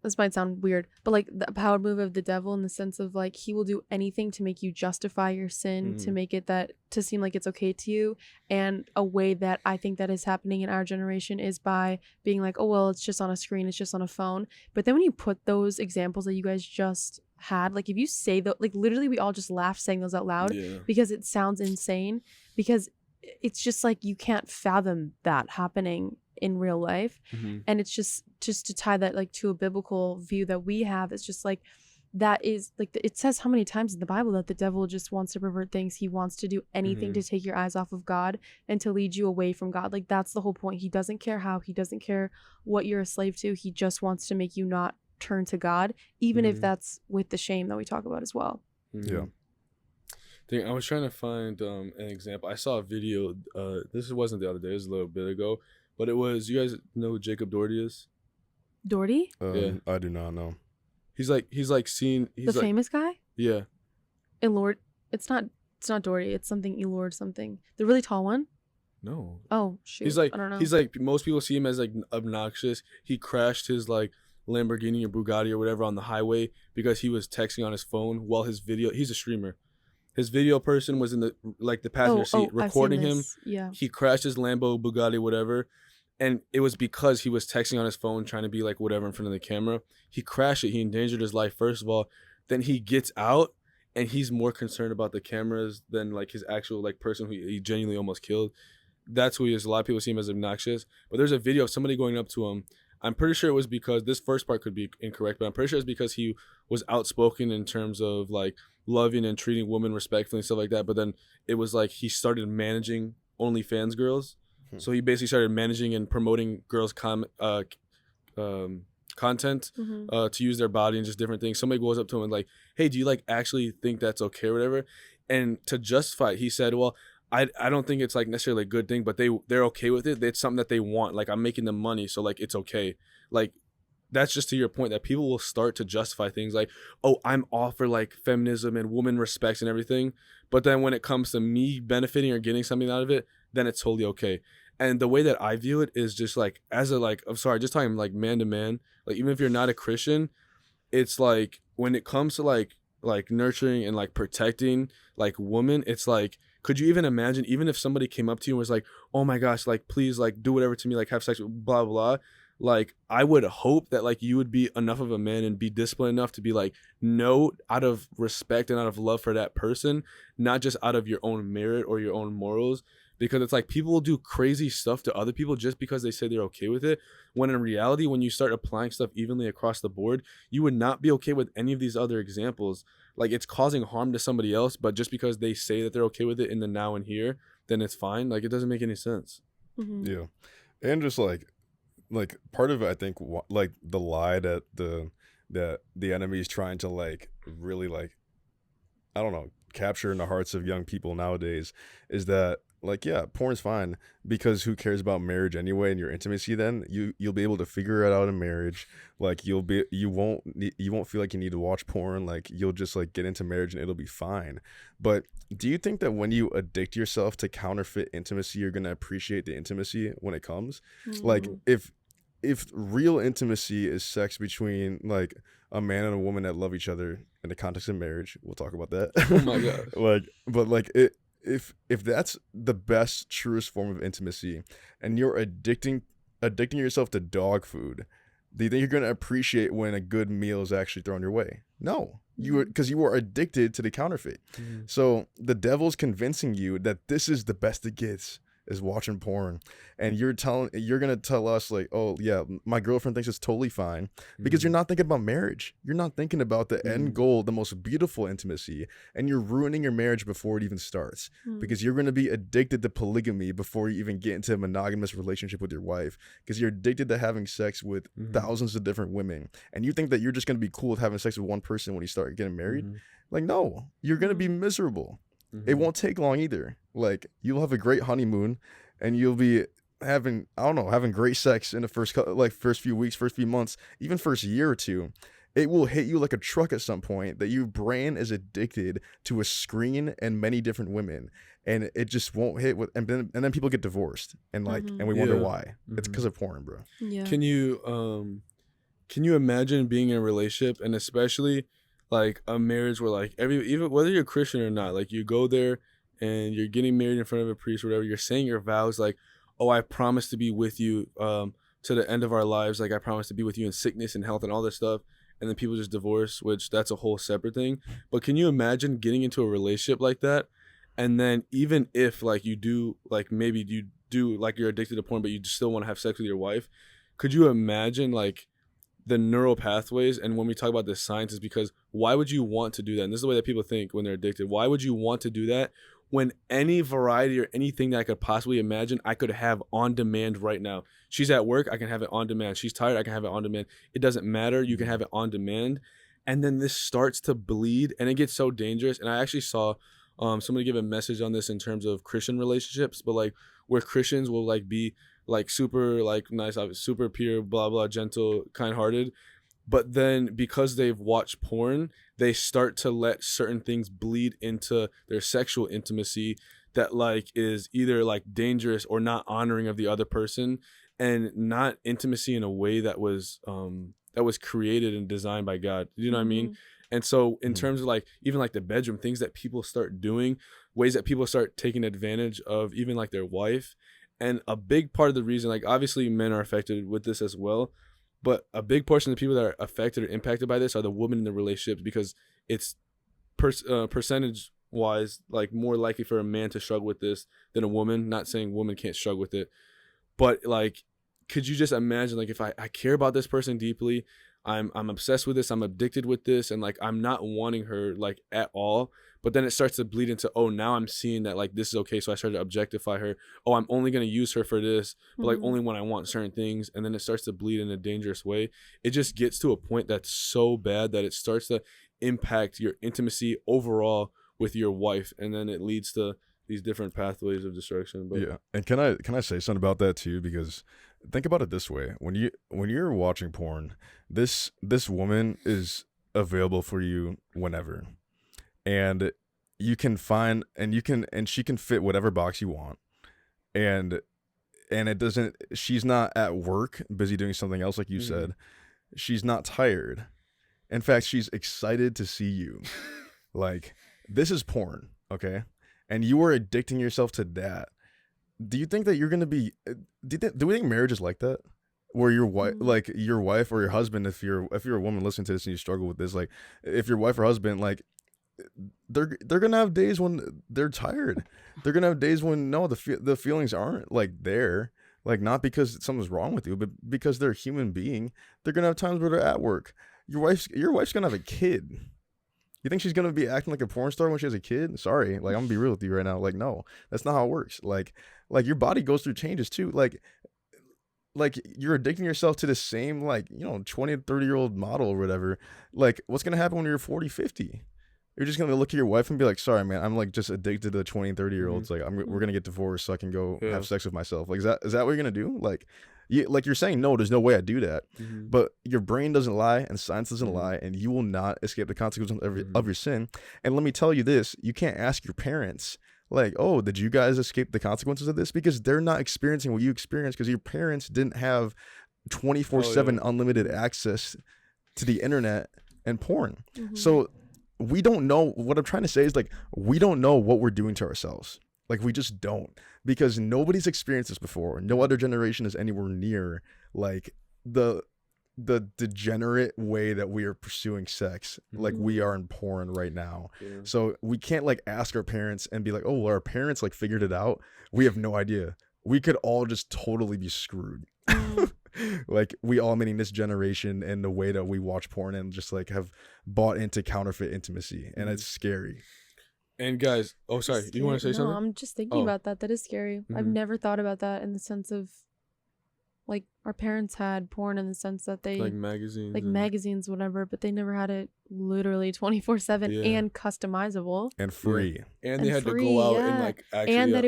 this might sound weird, but like the power move of the devil, in the sense of like he will do anything to make you justify your sin, to make it to seem like it's okay to you. And a way that I think that is happening in our generation is by being like, oh well, it's just on a screen, it's just on a phone. But then when you put those examples that you guys just had, like if you say that, like literally we all just laughed saying those out loud, because it sounds insane, because it's just like you can't fathom that happening in real life. And it's just to tie that like to a biblical view that we have, it's just like that is like it says how many times in the Bible that the devil just wants to pervert things. He wants to do anything to take your eyes off of God and to lead you away from God. Like that's the whole point. He doesn't care how, he doesn't care what you're a slave to, he just wants to make you not turn to God, even if that's with the shame that we talk about as well. I was trying to find an example. I saw a video, this wasn't the other day, it was a little bit ago, but it was, you guys know who Jacob Doherty is? Doherty? Yeah. I do not know. He's like the famous guy? Yeah. Elord. It's not Doherty, it's something Elord something. The really tall one? No. Oh shoot. He's like, I don't know. He's like, most people see him as like obnoxious. He crashed his like Lamborghini or Bugatti or whatever on the highway because he was texting on his phone while his video, he's a streamer. His video person was in the passenger seat recording him. Yeah. He crashed his Lambo, Bugatti, whatever. And it was because he was texting on his phone, trying to be like whatever in front of the camera. He crashed it. He endangered his life, first of all. Then he gets out and he's more concerned about the cameras than like his actual like person who he genuinely almost killed. That's who he is. A lot of people see him as obnoxious. But there's a video of somebody going up to him. I'm pretty sure it was because, this first part could be incorrect, but I'm pretty sure it's because he was outspoken in terms of like loving and treating women respectfully and stuff like that. But then it was like he started managing OnlyFans girls. So he basically started managing and promoting girls' content to use their body and just different things. Somebody goes up to him and like, hey, do you like actually think that's okay or whatever? And to justify it, he said, well, I don't think it's like necessarily a good thing, but they're okay with it. It's something that they want. Like, I'm making them money, so like it's okay. Like, that's just to your point, that people will start to justify things like, oh, I'm all for like feminism and woman respect and everything. But then when it comes to me benefiting or getting something out of it, then it's totally okay. And the way that I view it is just like, as a like, I'm sorry, just talking like man to man, like even if you're not a Christian, it's like when it comes to like nurturing and like protecting like women, it's like, could you even imagine, even if somebody came up to you and was like, oh my gosh, like please like do whatever to me, like have sex with blah blah, like I would hope that like you would be enough of a man and be disciplined enough to be like, no, out of respect and out of love for that person, not just out of your own merit or your own morals. Because it's like people will do crazy stuff to other people just because they say they're okay with it, when in reality, when you start applying stuff evenly across the board, you would not be okay with any of these other examples. Like, it's causing harm to somebody else, but just because they say that they're okay with it in the now and here, then it's fine. Like, it doesn't make any sense. Yeah. And just like part of it, I think, like the lie that the enemy is trying to like really like, I don't know, capture in the hearts of young people nowadays is that, like, yeah, porn's fine, because who cares about marriage anyway and your intimacy? Then you'll be able to figure it out in marriage. Like, you won't feel like you need to watch porn. Like, you'll just like get into marriage and it'll be fine. But do you think that when you addict yourself to counterfeit intimacy, you're gonna appreciate the intimacy when it comes? Like, if real intimacy is sex between like a man and a woman that love each other in the context of marriage, we'll talk about that. Oh my god. Like, but like it. If that's the best, truest form of intimacy, and you're addicting yourself to dog food, do you think you're going to appreciate when a good meal is actually thrown your way? No, because you are addicted to the counterfeit. So the devil's convincing you that this is the best it gets, is watching porn, and you're gonna tell us like, oh yeah, my girlfriend thinks it's totally fine, because you're not thinking about marriage. You're not thinking about the end goal, the most beautiful intimacy, and you're ruining your marriage before it even starts, because you're gonna be addicted to polygamy before you even get into a monogamous relationship with your wife, because you're addicted to having sex with thousands of different women, and you think that you're just gonna be cool with having sex with one person when you start getting married. Like, no, you're gonna be miserable. It won't take long either. Like, you'll have a great honeymoon, and you'll be having great sex in the first few weeks, first few months, even first year or two. It will hit you like a truck at some point that your brain is addicted to a screen and many different women, and it just won't hit with. And then people get divorced, and and we wonder why. It's because of porn, bro. Yeah. Can you imagine being in a relationship, and especially like a marriage where like even whether you're Christian or not, like you go there and you're getting married in front of a priest or whatever, you're saying your vows like, oh, I promise to be with you to the end of our lives, like I promise to be with you in sickness and health and all this stuff, and then people just divorce, which that's a whole separate thing. But can you imagine getting into a relationship like that, and then even if like you do, like maybe you do, like you're addicted to porn but you still want to have sex with your wife, could you imagine like the neural pathways? And when we talk about this science, is because why would you want to do that? And this is the way that people think when they're addicted. Why would you want to do that when any variety or anything that I could possibly imagine I could have on demand right now? She's at work, I can have it on demand. She's tired, I can have it on demand. It doesn't matter, you can have it on demand. And then this starts to bleed, and it gets so dangerous. And I actually saw somebody give a message on this in terms of Christian relationships, but like where Christians will like be like super like nice, super pure, blah blah, gentle, kind-hearted, but then because they've watched porn, they start to let certain things bleed into their sexual intimacy that like is either like dangerous or not honoring of the other person, and not intimacy in a way that was created and designed by God. You know what I mean? And so in terms of like even like the bedroom, things that people start doing, ways that people start taking advantage of even like their wife. And a big part of the reason, like obviously men are affected with this as well, but a big portion of the people that are affected or impacted by this are the women in the relationships, because it's percentage wise like more likely for a man to struggle with this than a woman. Not saying women can't struggle with it, but like, could you just imagine like if I care about this person deeply, I'm obsessed with this, I'm addicted with this, and like I'm not wanting her like at all, but then it starts to bleed into, oh, now I'm seeing that like this is okay, so I started to objectify her. Oh, I'm only going to use her for this, but like only when I want certain things. And then it starts to bleed in a dangerous way. It just gets to a point that's so bad that it starts to impact your intimacy overall with your wife, and then it leads to these different pathways of destruction. But yeah, and can I say something about that too? Because think about it this way: when you're watching porn, this woman is available for you whenever, and you can find and she can fit whatever box you want, and it doesn't. She's not at work, busy doing something else, like you said. She's not tired. In fact, she's excited to see you. Like, this is porn, okay? And you are addicting yourself to that. Do you think that you're gonna be? Do we think marriage is like that, where your wife, like your wife or your husband, if you're a woman listening to this and you struggle with this, like if your wife or husband, like they're gonna have days when they're tired. They're gonna have days when the feelings aren't like there, like not because something's wrong with you, but because they're a human being. They're gonna have times where they're at work. Your wife's gonna have a kid. You think she's gonna be acting like a porn star when she has a kid? Sorry, like I'm gonna be real with you right now. Like, no, that's not how it works. Like your body goes through changes too. Like you're addicting yourself to the same 20 to 30-year-old model or whatever. Like, what's gonna happen when you're 40, 50? You're just gonna look at your wife and be like, sorry, man, I'm like just addicted to 20 and 30-year-olds. Like we're gonna get divorced so I can go have sex with myself. Like, is that what you're gonna do? Like you're saying, no, there's no way I do that. But your brain doesn't lie and science doesn't lie, and you will not escape the consequences of your sin. And let me tell you this, you can't ask your parents, like, oh, did you guys escape the consequences of this? Because they're not experiencing what you experienced, because your parents didn't have 24/7 unlimited access to the internet and porn. So we don't know. What I'm trying to say is, like, we don't know what we're doing to ourselves. Like, we just don't, because nobody's experienced this before. No other generation is anywhere near like the the degenerate way that we are pursuing sex, like we are in porn right now. Yeah. So we can't like ask our parents and be like, oh, well, our parents like figured it out. We have no idea. We could all just totally be screwed. Like we all, meaning this generation, and the way that we watch porn and just like have bought into counterfeit intimacy, and it's scary. And guys, oh sorry, you want to say something? I'm just thinking about that. That is scary. I've never thought about that in the sense of, like, our parents had porn in the sense that they like magazines, magazines, whatever, but they never had it literally 24/7 and customizable and free. And they had to go out and like actually, and that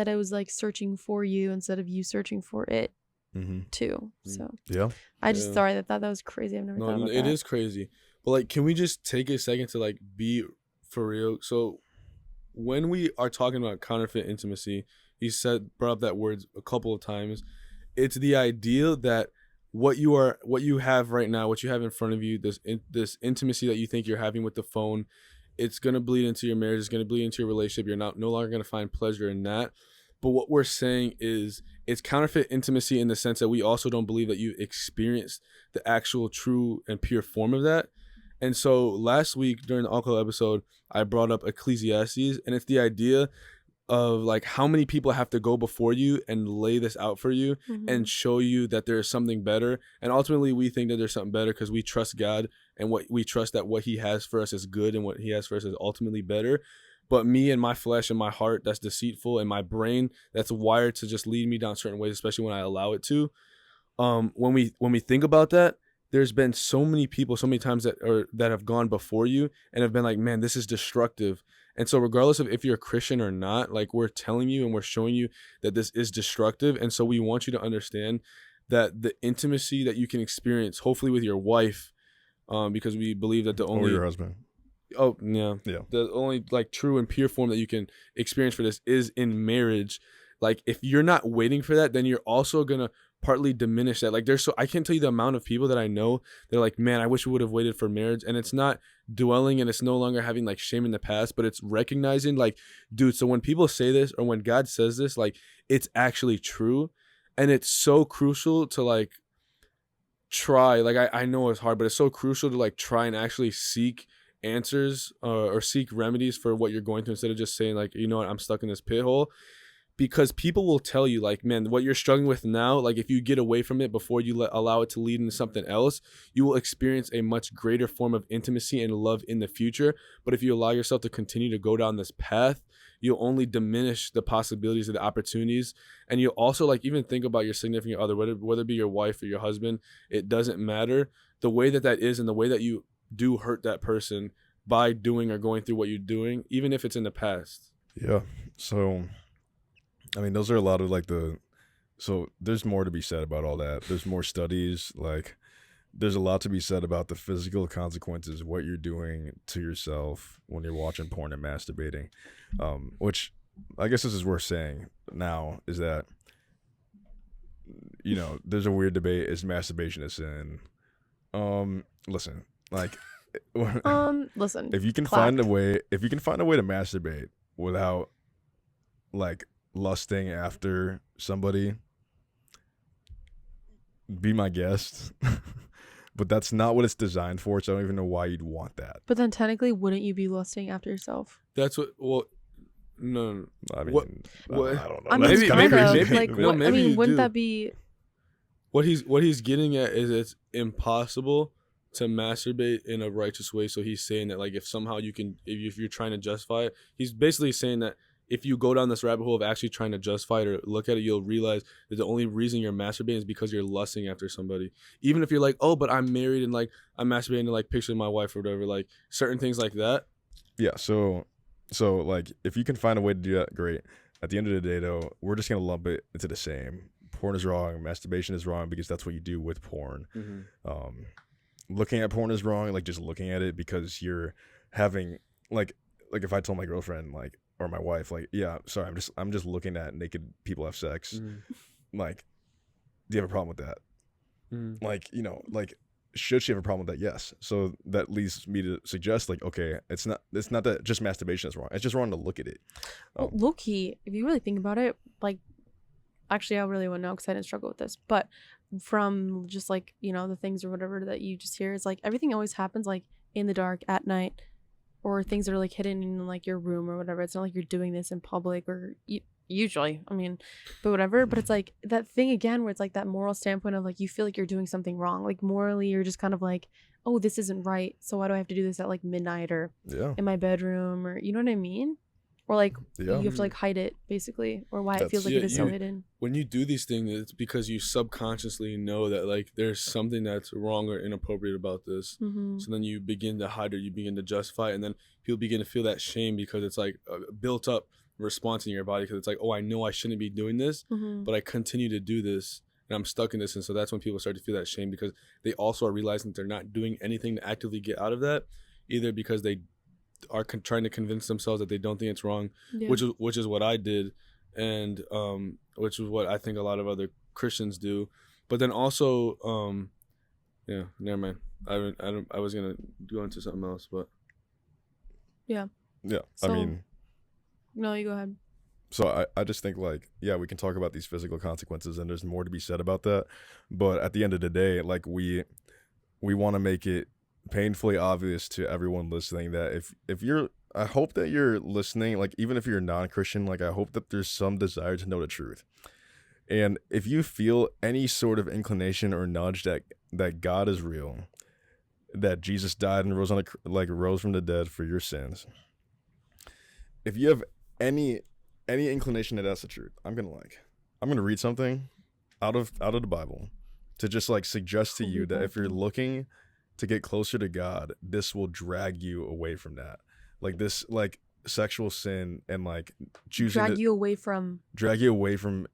it was like searching for you instead of you searching for it too. So I just sorry that was crazy. I've never thought about that. It is crazy. But like, can we just take a second to like be for real? So when we are talking about counterfeit intimacy, he brought up that word a couple of times. It's the idea that what you have right now, what you have in front of you, this intimacy that you think you're having with the phone, it's gonna bleed into your marriage. It's gonna bleed into your relationship. You're no longer gonna find pleasure in that. But what we're saying is it's counterfeit intimacy in the sense that we also don't believe that you experienced the actual true and pure form of that. And so last week during the alcohol episode, I brought up Ecclesiastes, and it's the idea of like how many people have to go before you and lay this out for you and show you that there's something better. And ultimately we think that there's something better because we trust God, and we trust that what he has for us is good and what he has for us is ultimately better. But me and my flesh and my heart that's deceitful, and my brain that's wired to just lead me down certain ways, especially when I allow it to. When we think about that, there's been so many people, so many times that have gone before you and have been like, man, this is destructive. And so regardless of if you're a Christian or not, like, we're telling you and we're showing you that this is destructive. And so we want you to understand that the intimacy that you can experience, hopefully with your wife, because we believe that the only... Or your husband. Oh, yeah. The only like true and pure form that you can experience for this is in marriage. Like, if you're not waiting for that, then you're also going to partly diminish that. Like, I can't tell you the amount of people that I know, they're like, man, I wish we would have waited for marriage. And it's not dwelling, and it's no longer having like shame in the past, but it's recognizing like, dude, so when people say this, or when God says this, like, it's actually true. And it's so crucial to like try, like, I know it's hard, but it's so crucial to like try and actually seek answers or seek remedies for what you're going through, instead of just saying like, you know what, I'm stuck in this pit hole. Because people will tell you like, man, what you're struggling with now, like, if you get away from it before you allow it to lead into something else, you will experience a much greater form of intimacy and love in the future. But if you allow yourself to continue to go down this path, you'll only diminish the possibilities of the opportunities. And you'll also like even think about your significant other, whether it be your wife or your husband, it doesn't matter. The way that is, and the way that you do hurt that person by doing or going through what you're doing, even if it's in the past. Yeah. So, I mean, those are a lot of like so there's more to be said about all that. There's more studies, like there's a lot to be said about the physical consequences of what you're doing to yourself when you're watching porn and masturbating. Which I guess this is worth saying now, is that, you know, there's a weird debate, is masturbation a sin? Listen, like, listen, if you can find a way to masturbate without like lusting after somebody, be my guest. But that's not what it's designed for, so I don't even know why you'd want that. But then technically, wouldn't you be lusting after yourself? That's what. Well, no. I mean, I don't know. I mean, That's kind of. crazy. Like, No, maybe I mean, you wouldn't do. that be? What he's getting at is it's impossible to masturbate in a righteous way. So he's saying that like, if somehow you can, if you're trying to justify it, he's basically saying that if you go down this rabbit hole of actually trying to justify it or look at it, you'll realize that the only reason you're masturbating is because you're lusting after somebody. Even if you're like, oh, but I'm married and like I'm masturbating to like pictures of my wife or whatever, like certain things like that. Yeah. So like, if you can find a way to do that, great. At the end of the day, though, we're just gonna lump it into the same. Porn is wrong. Masturbation is wrong because that's what you do with porn. Mm-hmm. Looking at porn is wrong. Like, just looking at it because you're having like if I told my girlfriend like, or my wife, like, yeah, sorry, I'm just looking at naked people have sex. Mm-hmm. Like, do you have a problem with that? Mm-hmm. Like, you know, like, should she have a problem with that? Yes. So that leads me to suggest like, okay, it's not that just masturbation is wrong. It's just wrong to look at it. Well, low key, if you really think about it, like, actually, I really wouldn't know because I didn't struggle with this, but from just like, you know, the things or whatever that you just hear, it's like everything always happens like in the dark at night, or things that are like hidden in like your room or whatever. It's not like you're doing this in public, or usually, I mean, but whatever. But it's like that thing again where it's like that moral standpoint of like you feel like you're doing something wrong, like morally you're just kind of like, oh, this isn't right, so why do I have to do this at like midnight or in my bedroom, or you know what I mean? Or like you have to like hide it basically, or why it feels like it is so hidden. When you do these things, it's because you subconsciously know that like there's something that's wrong or inappropriate about this. So then you begin to hide it, you begin to justify it, and then people begin to feel that shame because it's like a built up response in your body, because it's like, oh, I know I shouldn't be doing this, but I continue to do this and I'm stuck in this. And so that's when people start to feel that shame, because they also are realizing that they're not doing anything to actively get out of that, either because they are trying to convince themselves that they don't think it's wrong, which is what I did, and which is what I think a lot of other Christians do. But then also, never mind. I was gonna go into something else, but yeah. So, I mean, no, you go ahead. So I just think like, yeah, we can talk about these physical consequences, and there's more to be said about that. But at the end of the day, like we want to make it painfully obvious to everyone listening that if you're, I hope that you're listening, like even if you're non-Christian, like I hope that there's some desire to know the truth. And if you feel any sort of inclination or nudge that God is real, that Jesus died and rose from the dead for your sins, if you have any inclination that that's the truth, I'm gonna read something out of the Bible to just like suggest to you that if you're looking to get closer to God, this will drag you away from that. Like this, like sexual sin and like choosing drag you away from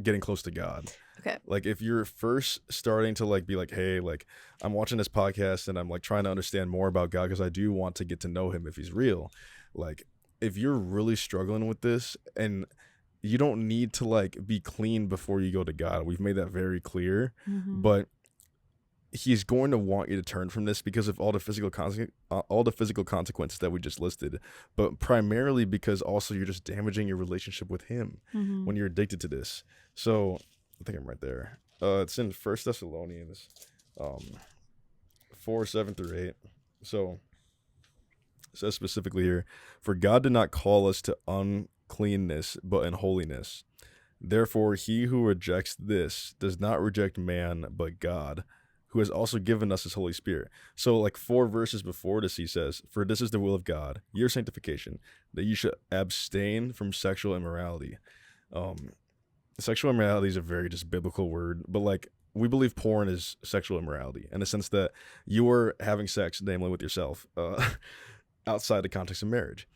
getting close to God. Okay. Like if you're first starting to like be like, hey, like I'm watching this podcast and I'm like trying to understand more about God because I do want to get to know him if he's real. Like if you're really struggling with this, and you don't need to like be clean before you go to God. We've made that very clear, but he's going to want you to turn from this because of all the physical consequences that we just listed, but primarily because also you're just damaging your relationship with him when you're addicted to this. So I think I'm right there. It's in 1 Thessalonians 4:7-8. So it says specifically here, for God did not call us to uncleanness, but in holiness. Therefore, he who rejects this does not reject man, but God, who has also given us his Holy Spirit. So like 4 verses before this, he says, for this is the will of God, your sanctification, that you should abstain from sexual immorality. Sexual immorality is a very just biblical word, but like we believe porn is sexual immorality in the sense that you are having sex, namely with yourself, outside the context of marriage.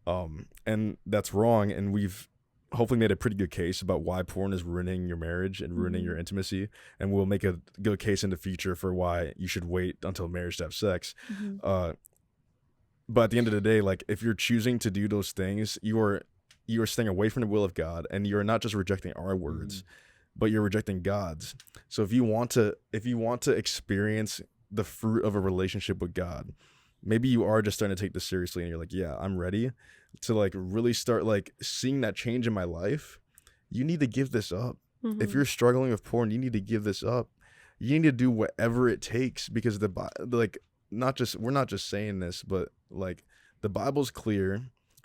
And that's wrong. And we've hopefully made a pretty good case about why porn is ruining your marriage and ruining your intimacy. And we'll make a good case in the future for why you should wait until marriage to have sex. But at the end of the day, like if you're choosing to do those things, you are staying away from the will of God, and you're not just rejecting our words, but you're rejecting God's. So if you want to experience the fruit of a relationship with God, maybe you are just starting to take this seriously and you're like, yeah, I'm ready to like really start like seeing that change in my life. You need to give this up. If you're struggling with porn, you need to give this up. You need to do whatever it takes, because we're not just saying this, but like the Bible's clear.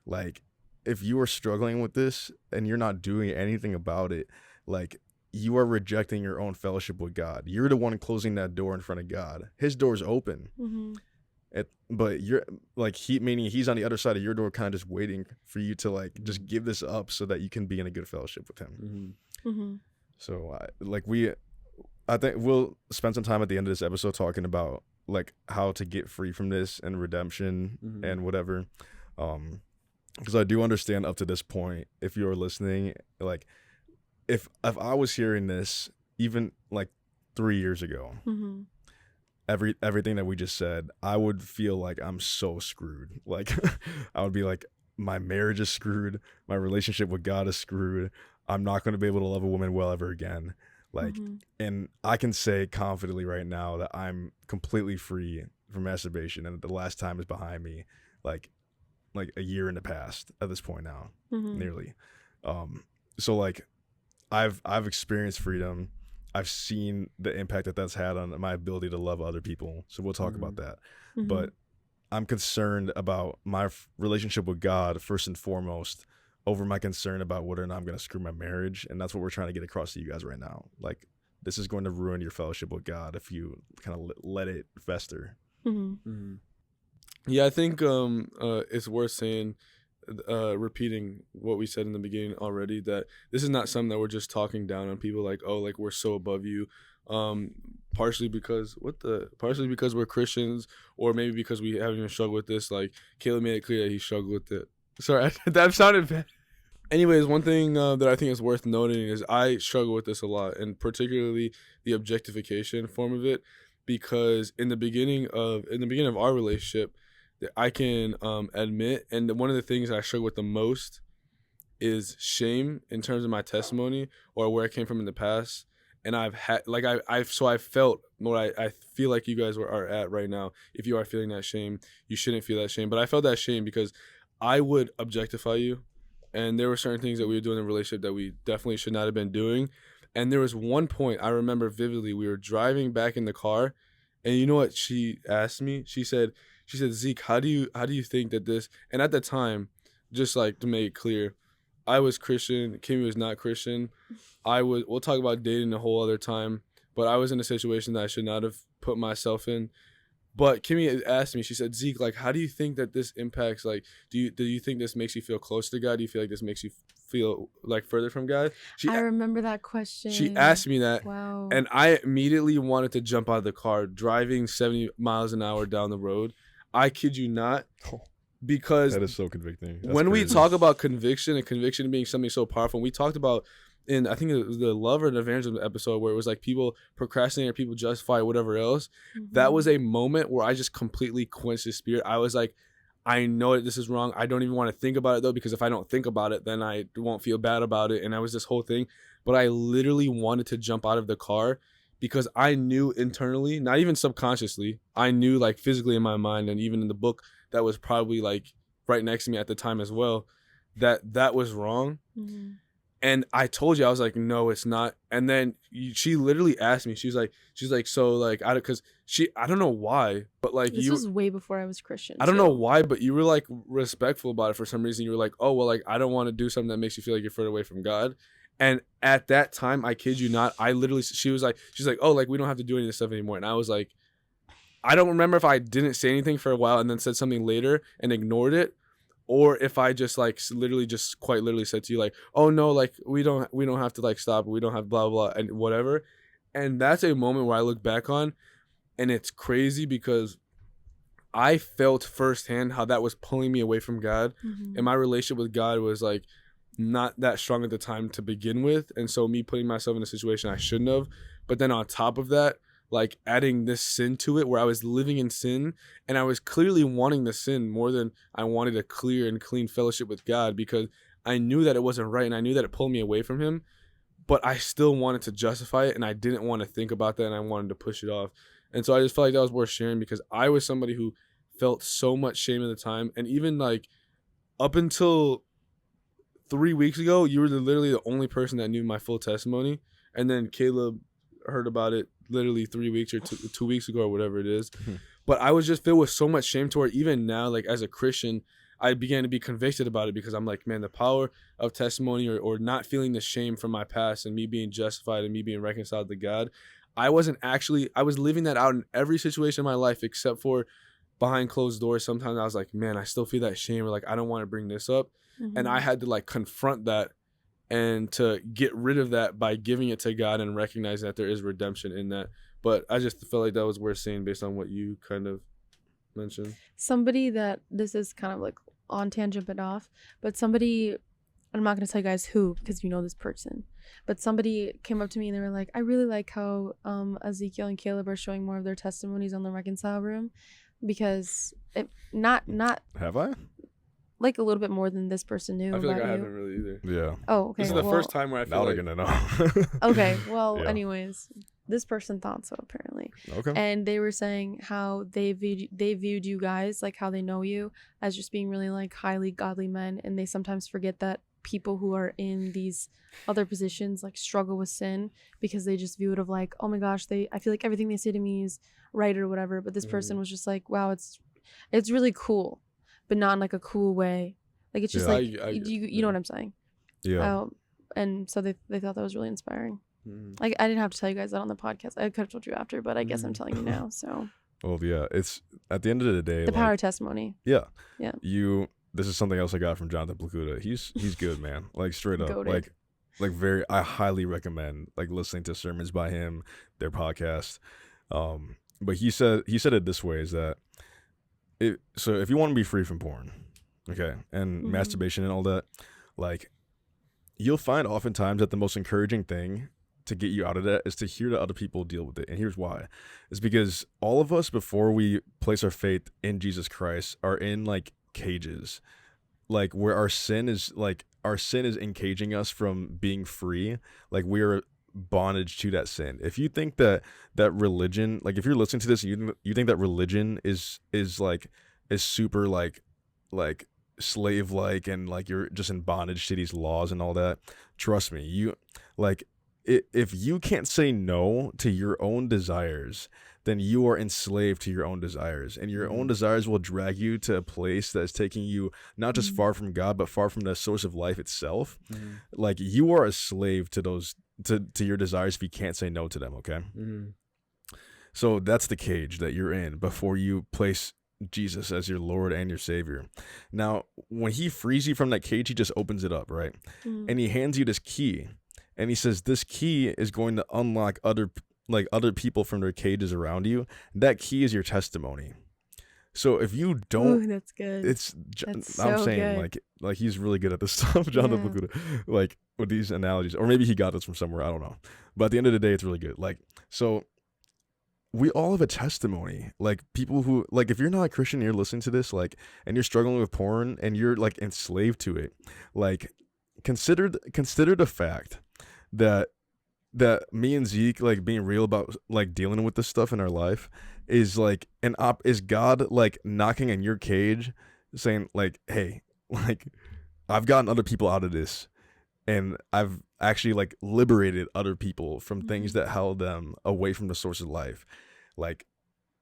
Like if you are struggling with this and you're not doing anything about it, like you are rejecting your own fellowship with God. You're the one closing that door in front of God. His door's open. But you're like meaning he's on the other side of your door, kind of just waiting for you to like just give this up so that you can be in a good fellowship with him. So I think we'll spend some time at the end of this episode talking about like how to get free from this and redemption and whatever. Because I do understand up to this point, if you're listening, like if I was hearing this even like 3 years ago, everything that we just said, I would feel like I'm so screwed. Like I would be like, my marriage is screwed, my relationship with God is screwed, I'm not going to be able to love a woman well ever again. Like and I can say confidently right now that I'm completely free from masturbation, and the last time is behind me, like a year in the past at this point now, nearly. So like I've experienced freedom. I've seen the impact that that's had on my ability to love other people. So we'll talk about that. Mhm. But I'm concerned about my relationship with God first and foremost over my concern about whether or not I'm going to screw my marriage. And that's what we're trying to get across to you guys right now. Like, this is going to ruin your fellowship with God if you kind of let it fester. Yeah, I think it's worth saying, repeating what we said in the beginning already, that this is not something that we're just talking down on people like, oh, like we're so above you. Partially because we're Christians, or maybe because we haven't even struggled with this. Like Caleb made it clear that he struggled with it. Sorry, that sounded bad. Anyways, one thing that I think is worth noting is I struggle with this a lot, and particularly the objectification form of it, because in the beginning of our relationship, I can admit, and one of the things I struggle with the most is shame in terms of my testimony or where I came from in the past. And I've had I felt what I feel like you guys are at right now. If you are feeling that shame, you shouldn't feel that shame. But I felt that shame because I would objectify you, and there were certain things that we were doing in a relationship that we definitely should not have been doing. And there was one point I remember vividly. We were driving back in the car, and you know what she asked me? She said, Zeke, how do you think that this? And at the time, just like to make it clear, I was Christian. Kimmy was not Christian. We'll talk about dating a whole other time, but I was in a situation that I should not have put myself in. But Kimmy asked me, she said, Zeke, like, how do you think that this impacts, like, do you think this makes you feel close to God? Do you feel like this makes you feel like further from God? I remember that question. She asked me that. Wow. And I immediately wanted to jump out of the car, driving 70 miles an hour down the road. I kid you not. Because that is so convicting. That's when crazy. we talk about conviction and conviction being something so powerful, we talked about in, I think it was the love or the evangelism episode, where it was like people procrastinate or people justify whatever else. That was a moment where I just completely quenched the spirit. I was like, I know that this is wrong. I don't even want to think about it though, because if I don't think about it, then I won't feel bad about it. And that was this whole thing. But I literally wanted to jump out of the car because I knew internally, not even subconsciously, I knew like physically in my mind, and even in the book that was probably like right next to me at the time as well, that was wrong. And I told you, I was like, no, it's not. And then she literally asked me, she's like, so like, I don't know why, but like this was way before I was Christian. I don't know why, but you were like respectful about it for some reason. You were like, oh, well, like, I don't want to do something that makes you feel like you're further away from God. And at that time, I kid you not, I literally, she's like, oh, like, we don't have to do any of this stuff anymore. And I was like, I don't remember if I didn't say anything for a while and then said something later and ignored it, or if I just like literally just quite literally said to you like, oh no, like we don't have to like stop, we don't have blah blah and whatever. And that's a moment where I look back on, and it's crazy because I felt firsthand how that was pulling me away from God. And my relationship with God was like not that strong at the time to begin with, and so me putting myself in a situation I shouldn't have. But then on top of that, like adding this sin to it, where I was living in sin, and I was clearly wanting the sin more than I wanted a clear and clean fellowship with God, because I knew that it wasn't right and I knew that it pulled me away from him, but I still wanted to justify it, and I didn't want to think about that, and I wanted to push it off. And so I just felt like that was worth sharing, because I was somebody who felt so much shame at the time. And even like up until 3 weeks ago, you were literally the only person that knew my full testimony. And then Caleb heard about it literally 3 weeks or 2 weeks ago or whatever it is. But I was just filled with so much shame to where even now, like as a Christian, I began to be convicted about it, because I'm like, man, the power of testimony or not feeling the shame from my past and me being justified and me being reconciled to God. I was living that out in every situation in my life except for behind closed doors. Sometimes I was like, man, I still feel that shame, or like, I don't want to bring this up. And I had to like confront that and to get rid of that by giving it to God and recognizing that there is redemption in that. But I just felt like that was worth saying based on what you kind of mentioned. Somebody that, this is kind of like on tangent but off, but somebody, I'm not going to tell you guys who, because you know this person, but somebody came up to me and they were like, I really like how Ezekiel and Caleb are showing more of their testimonies on the Reconcile Room, because it not have I? Like a little bit more than this person knew. I feel about like I you. haven't really either. Yeah. Oh, okay. This is the first time where I feel now like they're gonna know. Okay. Well, Yeah. anyways, this person thought so apparently. Okay. And they were saying how they viewed you guys, like how they know you, as just being really like highly godly men, and they sometimes forget that people who are in these other positions like struggle with sin because they just view it of like, oh my gosh, I feel like everything they say to me is right or whatever. But this person was just like, wow, it's really cool, but not in like a cool way. Like it's just Yeah. like I you know what I'm saying. Yeah. And so they thought that was really inspiring. Like I didn't have to tell you guys that on the podcast. I could have told you after, but I guess I'm telling you now. So Well, yeah, it's at the end of the day, the like, power of testimony. yeah, Yeah. This is something else I got from Jonathan Plakuta. He's good, man. Like straight up, Goated. like very. I highly recommend like listening to sermons by him, their podcast. But he said it this way: is that so if you want to be free from porn, okay, and masturbation and all that, like you'll find oftentimes that the most encouraging thing to get you out of that is to hear that other people deal with it. And here's why. It's because all of us, before we place our faith in Jesus Christ, are in like cages, like where our sin is encaging us from being free. Like we're bondage to that sin. If you think that religion, like if you're listening to this and you think that religion is super like slave like and like you're just in bondage to these laws and all that, trust me, you like if you can't say no to your own desires, then you are enslaved to your own desires, and your own desires will drag you to a place that is taking you not just far from God, but far from the source of life itself. Like you are a slave to those to your desires if you can't say no to them. Okay. So that's the cage that you're in before you place Jesus as your Lord and your Savior. Now, when he frees you from that cage, he just opens it up, right? And he hands you this key, and he says this key is going to unlock other people from their cages around you. That key is your testimony. So if you don't, Ooh, that's good. That's I'm so saying good. like he's really good at this stuff, Jonathan Yeah. Plakuta, like with these analogies, or maybe he got this from somewhere, I don't know. But at the end of the day, it's really good. Like so. We all have a testimony. Like people who like if you're not a Christian and you're listening to this, like and you're struggling with porn and you're like enslaved to it, like consider the fact that me and Zeke like being real about like dealing with this stuff in our life is like is God like knocking on your cage saying like, hey, like I've gotten other people out of this. And I've actually like liberated other people from things that held them away from the source of life. Like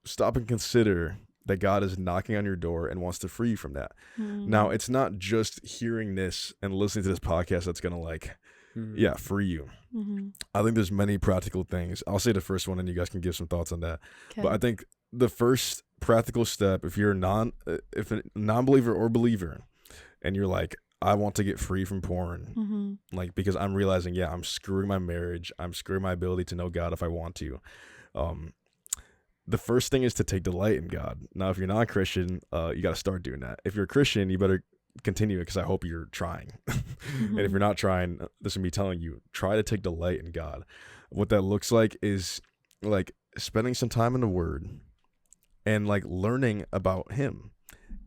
stop and consider that God is knocking on your door and wants to free you from that. Now, it's not just hearing this and listening to this podcast that's going to like, free you. I think there's many practical things. I'll say the first one and you guys can give some thoughts on that. Okay. But I think the first practical step, if you're if a non-believer or believer and you're like, I want to get free from porn, like because I'm realizing, I'm screwing my marriage, I'm screwing my ability to know God if I want to. The first thing is to take delight in God. Now, if you're not a Christian, you got to start doing that. If you're a Christian, you better continue it because I hope you're trying. And if you're not trying, this is me telling you, try to take delight in God. What that looks like is like spending some time in the Word and like learning about Him.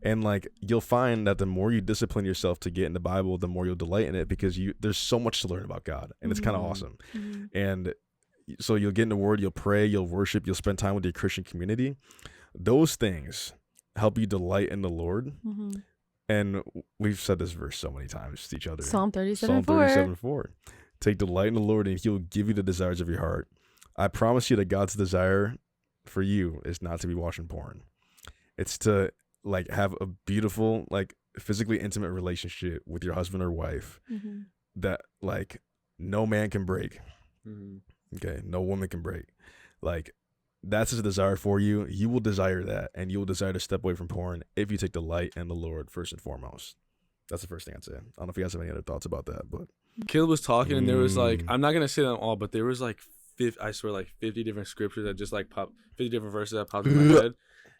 And like you'll find that the more you discipline yourself to get in the Bible, the more you'll delight in it because there's so much to learn about God, and it's kind of awesome. And so you'll get in the Word, you'll pray, you'll worship, you'll spend time with your Christian community. Those things help you delight in the Lord. And we've said this verse so many times to each other. Psalm 37:4. Psalm 37:4. Take delight in the Lord, and He'll give you the desires of your heart. I promise you that God's desire for you is not to be watching porn. It's to like have a beautiful, like physically intimate relationship with your husband or wife that like no man can break. Okay. No woman can break. Like that's His desire for you. You will desire that, and you will desire to step away from porn if you take delight in the Lord first and foremost. That's the first thing I'd say. I don't know if you guys have any other thoughts about that, but Caleb was talking and there was like, I'm not going to say them all, but there was like 50 different scriptures that just like popped, 50 different verses that popped in my head.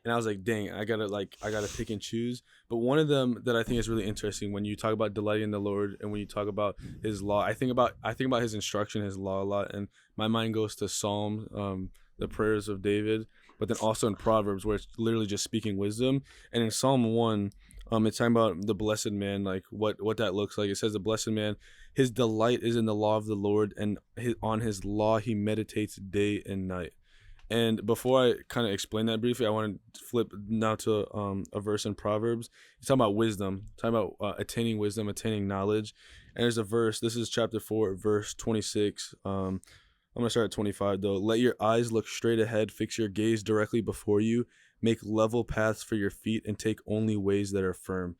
And I was like, dang, I gotta pick and choose. But one of them that I think is really interesting when you talk about delighting in the Lord and when you talk about His law, I think about His instruction, His law a lot, and my mind goes to Psalm, the prayers of David, but then also in Proverbs where it's literally just speaking wisdom. And in Psalm 1, it's talking about the blessed man, like what that looks like. It says the blessed man, his delight is in the law of the Lord, and on His law he meditates day and night. And before I kind of explain that briefly, I want to flip now to a verse in Proverbs. It's talking about wisdom, talking about attaining wisdom, attaining knowledge. And there's a verse. This is chapter 4, verse 26. I'm gonna start at 25 though. Let your eyes look straight ahead, fix your gaze directly before you, make level paths for your feet, and take only ways that are firm.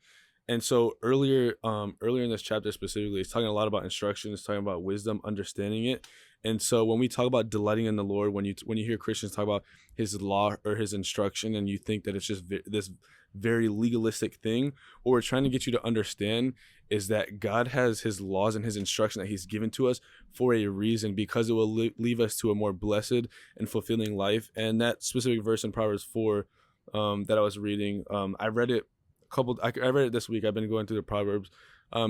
And so earlier in this chapter specifically, it's talking a lot about instruction. It's talking about wisdom, understanding it. And so when we talk about delighting in the Lord, when you hear Christians talk about his law or his instruction, and you think that it's just this very legalistic thing, what we're trying to get you to understand is that God has his laws and his instruction that he's given to us for a reason, because it will leave us to a more blessed and fulfilling life. And that specific verse in Proverbs 4 that I was reading, I read it I read it this week. I've been going through the Proverbs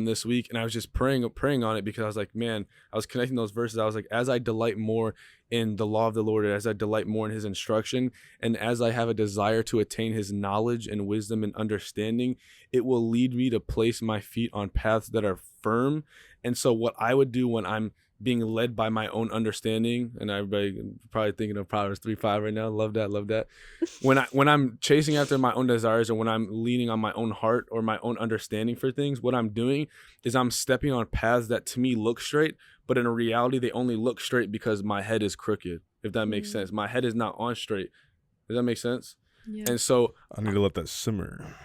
this week, and I was just praying on it, because I was like, man, I was connecting those verses. I was like, as I delight more in the law of the Lord, as I delight more in his instruction, and as I have a desire to attain his knowledge and wisdom and understanding, it will lead me to place my feet on paths that are firm. And so what I would do when I'm being led by my own understanding, and everybody probably thinking of Proverbs 3:5 right now. Love that. When I'm chasing after my own desires, or when I'm leaning on my own heart or my own understanding for things, what I'm doing is I'm stepping on paths that to me look straight, but in reality they only look straight because my head is crooked. If that makes sense, my head is not on straight. Does that make sense? Yeah. And so I need to let that simmer.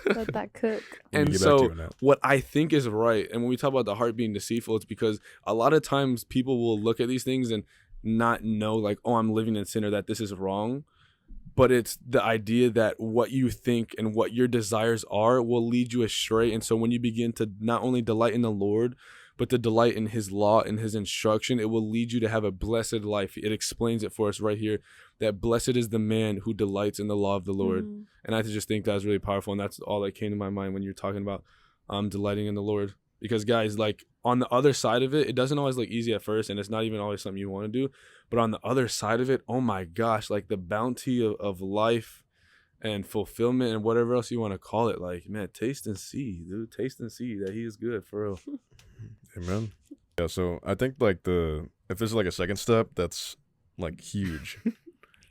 Let that cook. And so what I think is right, and when we talk about the heart being deceitful, it's because a lot of times people will look at these things and not know, like, oh, I'm living in sin, or that this is wrong. But it's the idea that what you think and what your desires are will lead you astray. And so when you begin to not only delight in the Lord, but to delight in his law and his instruction, it will lead you to have a blessed life. It explains it for us right here, that blessed is the man who delights in the law of the Lord. And I just think that's really powerful. And that's all that came to my mind when you're talking about delighting in the Lord. Because guys, like, on the other side of it, it doesn't always look easy at first, and it's not even always something you want to do. But on the other side of it, oh my gosh, like the bounty of life and fulfillment and whatever else you want to call it, like, man, taste and see, dude. Taste and see that he is good, for real. Amen. Yeah, so I think like if there's like a second step, that's like huge.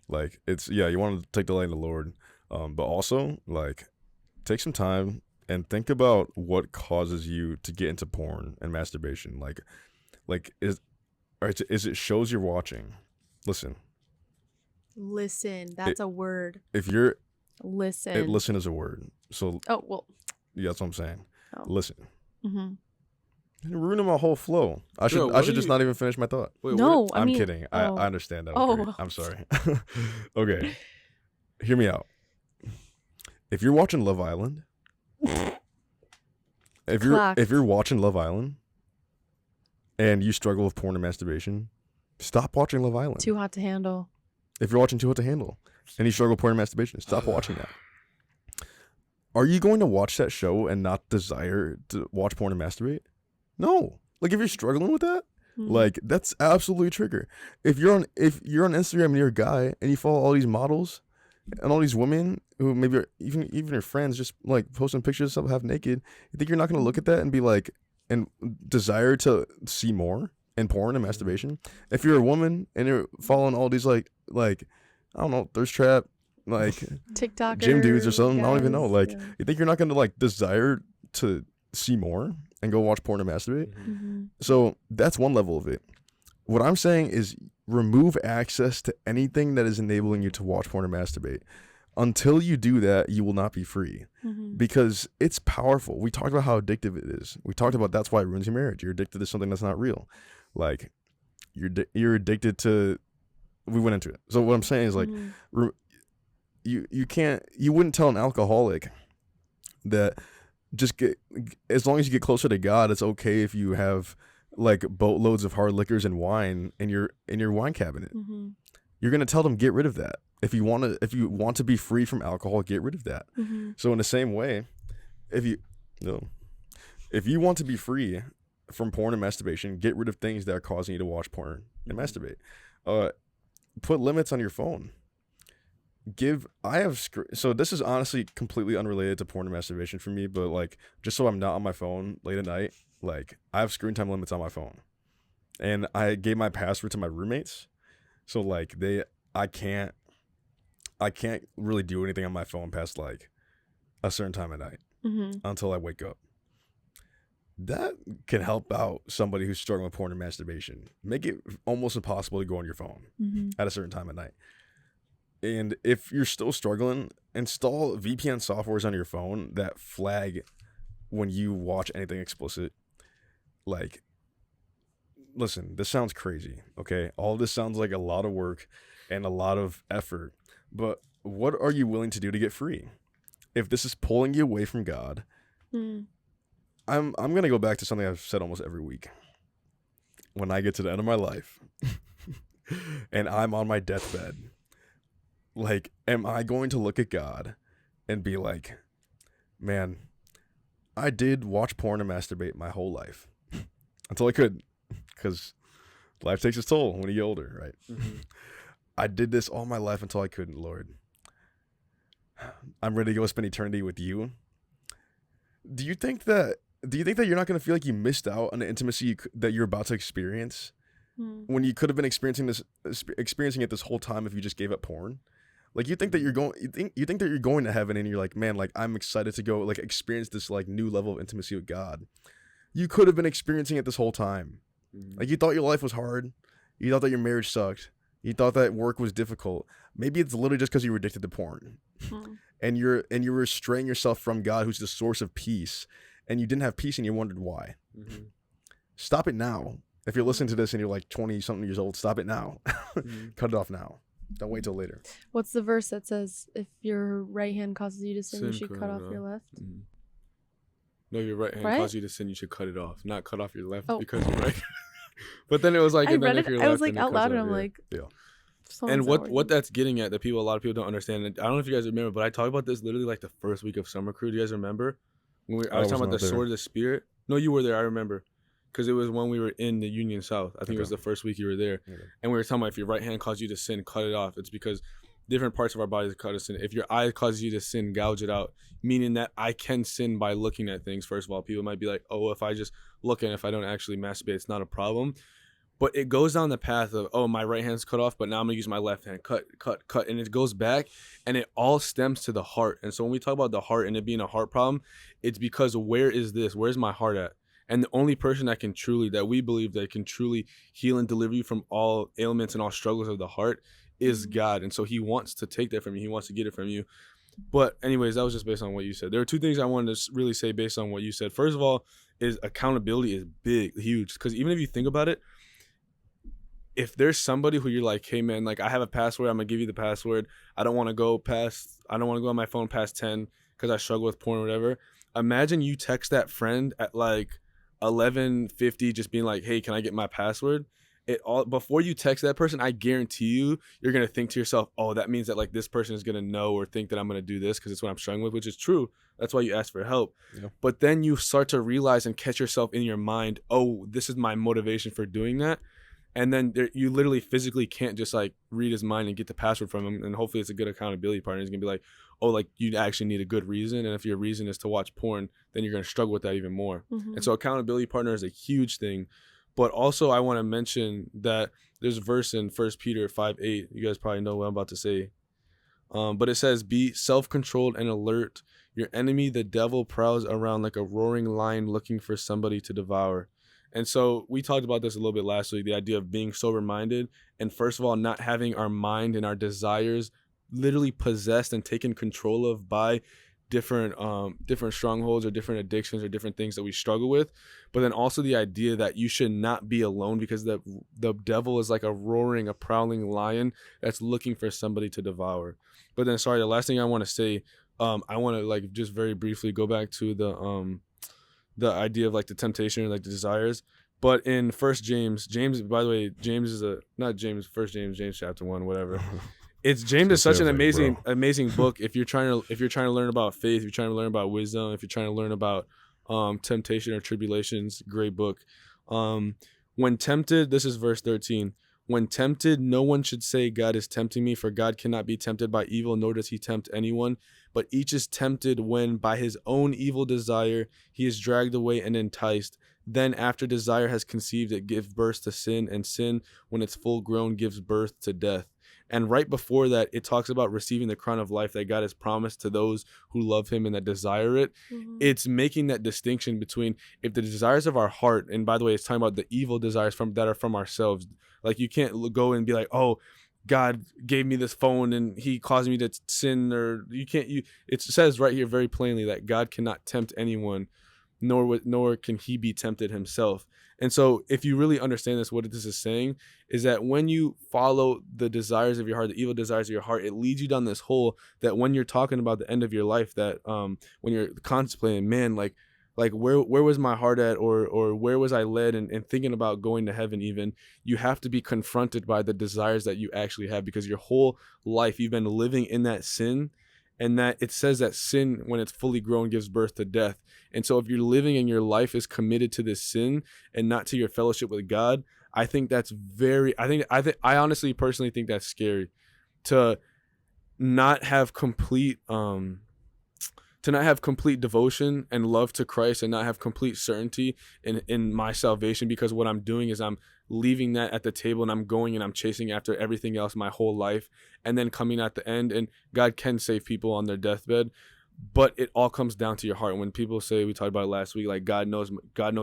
Like, it's, yeah, you want to take delight in the Lord, but also like take some time and think about what causes you to get into porn and masturbation. Like is it shows you're watching? Listen, That's a word. If you're Listen. Listen is a word. So yeah, that's what I'm saying. Listen. Mm-hmm. You're ruining my whole flow. I should just not even finish my thought. Wait, no, I'm kidding. I understand that. Okay. I'm sorry. Okay. Hear me out. If you're watching Love Island, if you're watching Love Island and you struggle with porn and masturbation, stop watching Love Island. Too Hot to Handle. If you're watching Too Hot to Handle and you struggle with porn and masturbation, stop watching that. Are you going to watch that show and not desire to watch porn and masturbate? No. Like, if you're struggling with that, like, that's absolutely a trigger. If you're on Instagram and you're a guy and you follow all these models and all these women who maybe are even your friends just like posting pictures of stuff half naked, you think you're not going to look at that and be like, and desire to see more in porn and masturbation? If you're a woman and you're following all these like I don't know, thirst trap, like TikTok gym dudes or something, guys, I don't even know. Like, you think you're not going to like desire to see more and go watch porn and masturbate? So that's one level of it. What I'm saying is remove access to anything that is enabling you to watch porn and masturbate. Until you do that, you will not be free, because it's powerful. We talked about how addictive it is. We talked about that's why it ruins your marriage. You're addicted to something that's not real. Like, you're addicted to. We went into it. So what I'm saying is, like, you wouldn't tell an alcoholic that just as long as you get closer to God, it's okay if you have like boatloads of hard liquors and wine in your wine cabinet. You're gonna tell them, get rid of that. If you want to be free from alcohol, get rid of that. So in the same way, if you want to be free from porn and masturbation, get rid of things that are causing you to watch porn and masturbate. Put limits on your phone. So this is honestly completely unrelated to porn and masturbation for me, but like, just so I'm not on my phone late at night, like, I have screen time limits on my phone, and I gave my password to my roommates. So like, I can't really do anything on my phone past like a certain time of night until I wake up. That can help out somebody who's struggling with porn and masturbation. Make it almost impossible to go on your phone at a certain time of night. And if you're still struggling, install VPN softwares on your phone that flag when you watch anything explicit. Like, listen, this sounds crazy, okay? All this sounds like a lot of work and a lot of effort, but what are you willing to do to get free? If this is pulling you away from God, I'm gonna go back to something I've said almost every week. When I get to the end of my life and I'm on my deathbed, like, am I going to look at God and be like, man, I did watch porn and masturbate my whole life until I could, because life takes its toll when you get older, right? I did this all my life until I couldn't, Lord. I'm ready to go spend eternity with you. Do you think that you're not going to feel like you missed out on the intimacy that you're about to experience when you could have been experiencing it this whole time if you just gave up porn? Like, you think that you're going to heaven and you're like, man, like, I'm excited to go like experience this like new level of intimacy with God. You could have been experiencing it this whole time. Like, you thought your life was hard. You thought that your marriage sucked. You thought that work was difficult. Maybe it's literally just because you were addicted to porn. And you're straying yourself from God, who's the source of peace. And you didn't have peace and you wondered why. Stop it now. If you're listening to this and you're like 20-something years old, stop it now. Cut it off now. Don't wait till later. What's the verse that says, if your right hand causes you to sin, you should cut off your left? No, your right hand causes you to sin, you should cut it off. Not cut off your left because you're right. But then it was like, I read it. I was like out loud and I'm like, yeah. And what that's getting at that a lot of people don't understand. And I don't know if you guys remember, but I talked about this literally like the first week of summer crew. Do you guys remember? When I was talking about the sword of the spirit. No, you were there. I remember. Because it was when we were in the Union South. I think it was the first week you were there. And we were talking about if your right hand causes you to sin, cut it off. It's because different parts of our bodies cause us sin. If your eye causes you to sin, gouge it out. Meaning that I can sin by looking at things. First of all, people might be like, oh, if I just look and if I don't actually masturbate, it's not a problem. But it goes down the path of, oh, my right hand's cut off, but now I'm going to use my left hand. Cut. And it goes back, and it all stems to the heart. And so when we talk about the heart and it being a heart problem, it's because where's my heart at? And the only person that we believe that can truly heal and deliver you from all ailments and all struggles of the heart is God. And so he wants to take that from you. He wants to get it from you. But anyways, that was just based on what you said. There are two things I wanted to really say based on what you said. First of all, is accountability is huge. Because even if you think about it, if there's somebody who you're like, hey man, like I have a password, I'm gonna give you the password. I don't want to go on my phone past 10 because I struggle with porn or whatever. Imagine you text that friend at like 11:50, just being like, hey, can I get my password? Before you text that person, I guarantee you're gonna think to yourself, oh, that means that like this person is gonna know or think that I'm gonna do this because it's what I'm struggling with, which is true. That's why you ask for help. Yeah. But then you start to realize and catch yourself in your mind, oh, this is my motivation for doing that. And then you literally physically can't just like read his mind and get the password from him. And hopefully it's a good accountability partner. He's going to be like, oh, like you actually need a good reason. And if your reason is to watch porn, then you're going to struggle with that even more. And so accountability partner is a huge thing. But also I want to mention that there's a verse in 1 Peter 5:8. You guys probably know what I'm about to say. But it says, be self-controlled and alert. Your enemy, the devil, prowls around like a roaring lion looking for somebody to devour. And so we talked about this a little bit last week, the idea of being sober-minded and first of all, not having our mind and our desires literally possessed and taken control of by different strongholds or different addictions or different things that we struggle with. But then also the idea that you should not be alone because the devil is like a prowling lion that's looking for somebody to devour. But then, sorry, the last thing I want to say, I want to like just very briefly go back to the idea of like the temptation and like the desires. But in James, by the way, James is James chapter 1, whatever. James is such an amazing book. If you're trying to learn about faith, if you're trying to learn about wisdom, if you're trying to learn about temptation or tribulations, great book. When tempted, this is verse 13. When tempted, no one should say, God is tempting me, for God cannot be tempted by evil, nor does he tempt anyone. But each is tempted when by his own evil desire he is dragged away and enticed. Then after desire has conceived, it gives birth to sin, and sin, when it's full grown, gives birth to death. And right before that, it talks about receiving the crown of life that God has promised to those who love him and that desire it. It's making that distinction between if the desires of our heart, and by the way, it's talking about the evil desires that are from ourselves. Like you can't go and be like, oh, God gave me this phone and he caused me to sin, or it says right here very plainly that God cannot tempt anyone, nor can he be tempted himself. And so if you really understand this, what this is saying is that when you follow the desires of your heart, the evil desires of your heart, it leads you down this hole that when you're talking about the end of your life, that when you're contemplating, man, like where was my heart at, or where was I led, and thinking about going to heaven, even, you have to be confronted by the desires that you actually have, because your whole life you've been living in that sin. And that it says that sin, when it's fully grown, gives birth to death. And so if you're living and your life is committed to this sin and not to your fellowship with God, I think that's I honestly personally think that's scary, to not have complete devotion and love to Christ, and not have complete certainty in my salvation, because what I'm doing is I'm leaving that at the table and I'm going and I'm chasing after everything else my whole life, and then coming at the end. And God can save people on their deathbed, but it all comes down to your heart. When people say, we talked about it last week, like God knows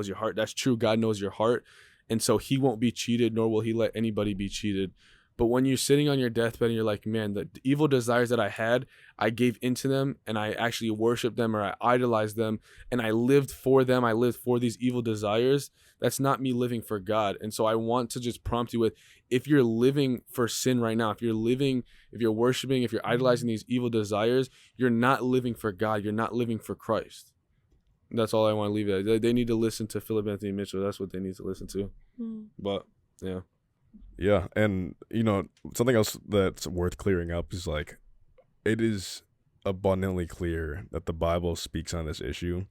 your heart. That's true. God knows your heart, and so he won't be cheated, nor will he let anybody be cheated. But when you're sitting on your deathbed and you're like, man, the evil desires that I had, I gave into them, and I actually worshiped them, or I idolized them, and I lived for them. I lived for these evil desires. That's not me living for God. And so I want to just prompt you with, if you're living for sin right now, if you're worshiping, if you're idolizing these evil desires, you're not living for God. You're not living for Christ. That's all I want to leave it. They need to listen to Philip Anthony Mitchell. That's what they need to listen to. But yeah. Yeah, and something else that's worth clearing up is like, it is abundantly clear that the Bible speaks on this issue,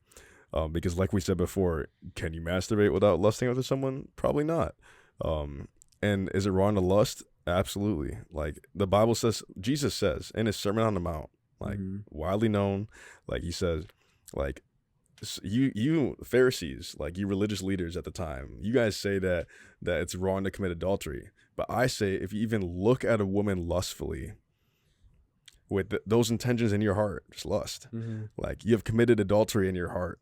because like we said before, can you masturbate without lusting after someone? Probably not. And is it wrong to lust? Absolutely. Like the Bible says, Jesus says in his Sermon on the Mount, like widely known, like he says, like, you Pharisees, like you religious leaders at the time, you guys say that it's wrong to commit adultery. But I say, if you even look at a woman lustfully with those intentions in your heart, just lust, like you have committed adultery in your heart.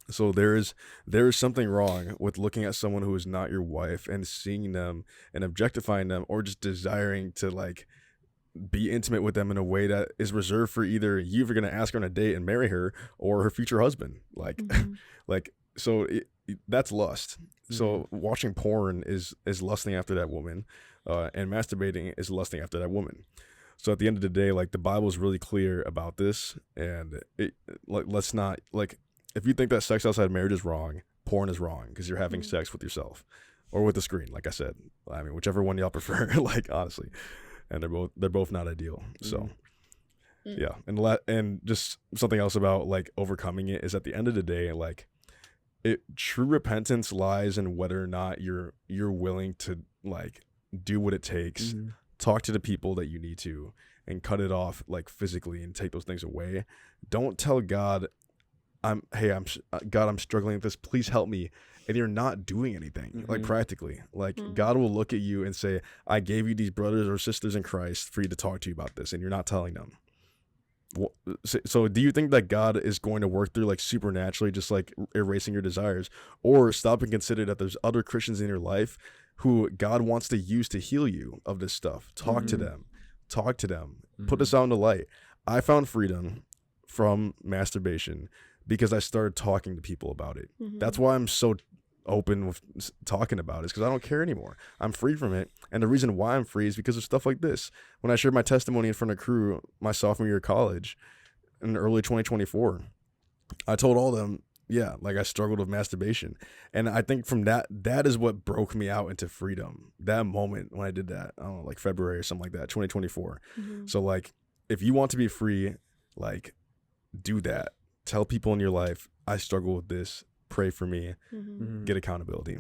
So there is something wrong with looking at someone who is not your wife and seeing them and objectifying them, or just desiring to like be intimate with them in a way that is reserved for either you if you're going to ask her on a date and marry her, or her future husband. Like, so that's lust. So watching porn is lusting after that woman, and masturbating is lusting after that woman. So at the end of the day, like the Bible is really clear about this, and let's not, like, if you think that sex outside marriage is wrong, porn is wrong, because you're having sex with yourself or with the screen. Like I said, I mean, whichever one y'all prefer, like honestly, and they're both not ideal. So yeah. And just something else about like overcoming it is, at the end of the day, like, true repentance lies in whether or not you're willing to like do what it takes, talk to the people that you need to, and cut it off like physically and take those things away. Don't tell God, God, I'm struggling with this, please help me, and you're not doing anything like practically. Like God will look at you and say, I gave you these brothers or sisters in Christ for you to talk to you about this, and you're not telling them. So do you think that God is going to work through like supernaturally, just like erasing your desires, or stop and consider that there's other Christians in your life who God wants to use to heal you of this stuff? Talk to them, put this out in the light. I found freedom from masturbation because I started talking to people about it. That's why I'm so open with talking about it, because I don't care anymore. I'm free from it. And the reason why I'm free is because of stuff like this. When I shared my testimony in front of crew my sophomore year of college in early 2024, I told all of them, like I struggled with masturbation. And I think from that is what broke me out into freedom. That moment when I did that, I don't know, like February or something like that, 2024. So like, if you want to be free, like do that. Tell people in your life, I struggle with this. Pray for me. Get accountability.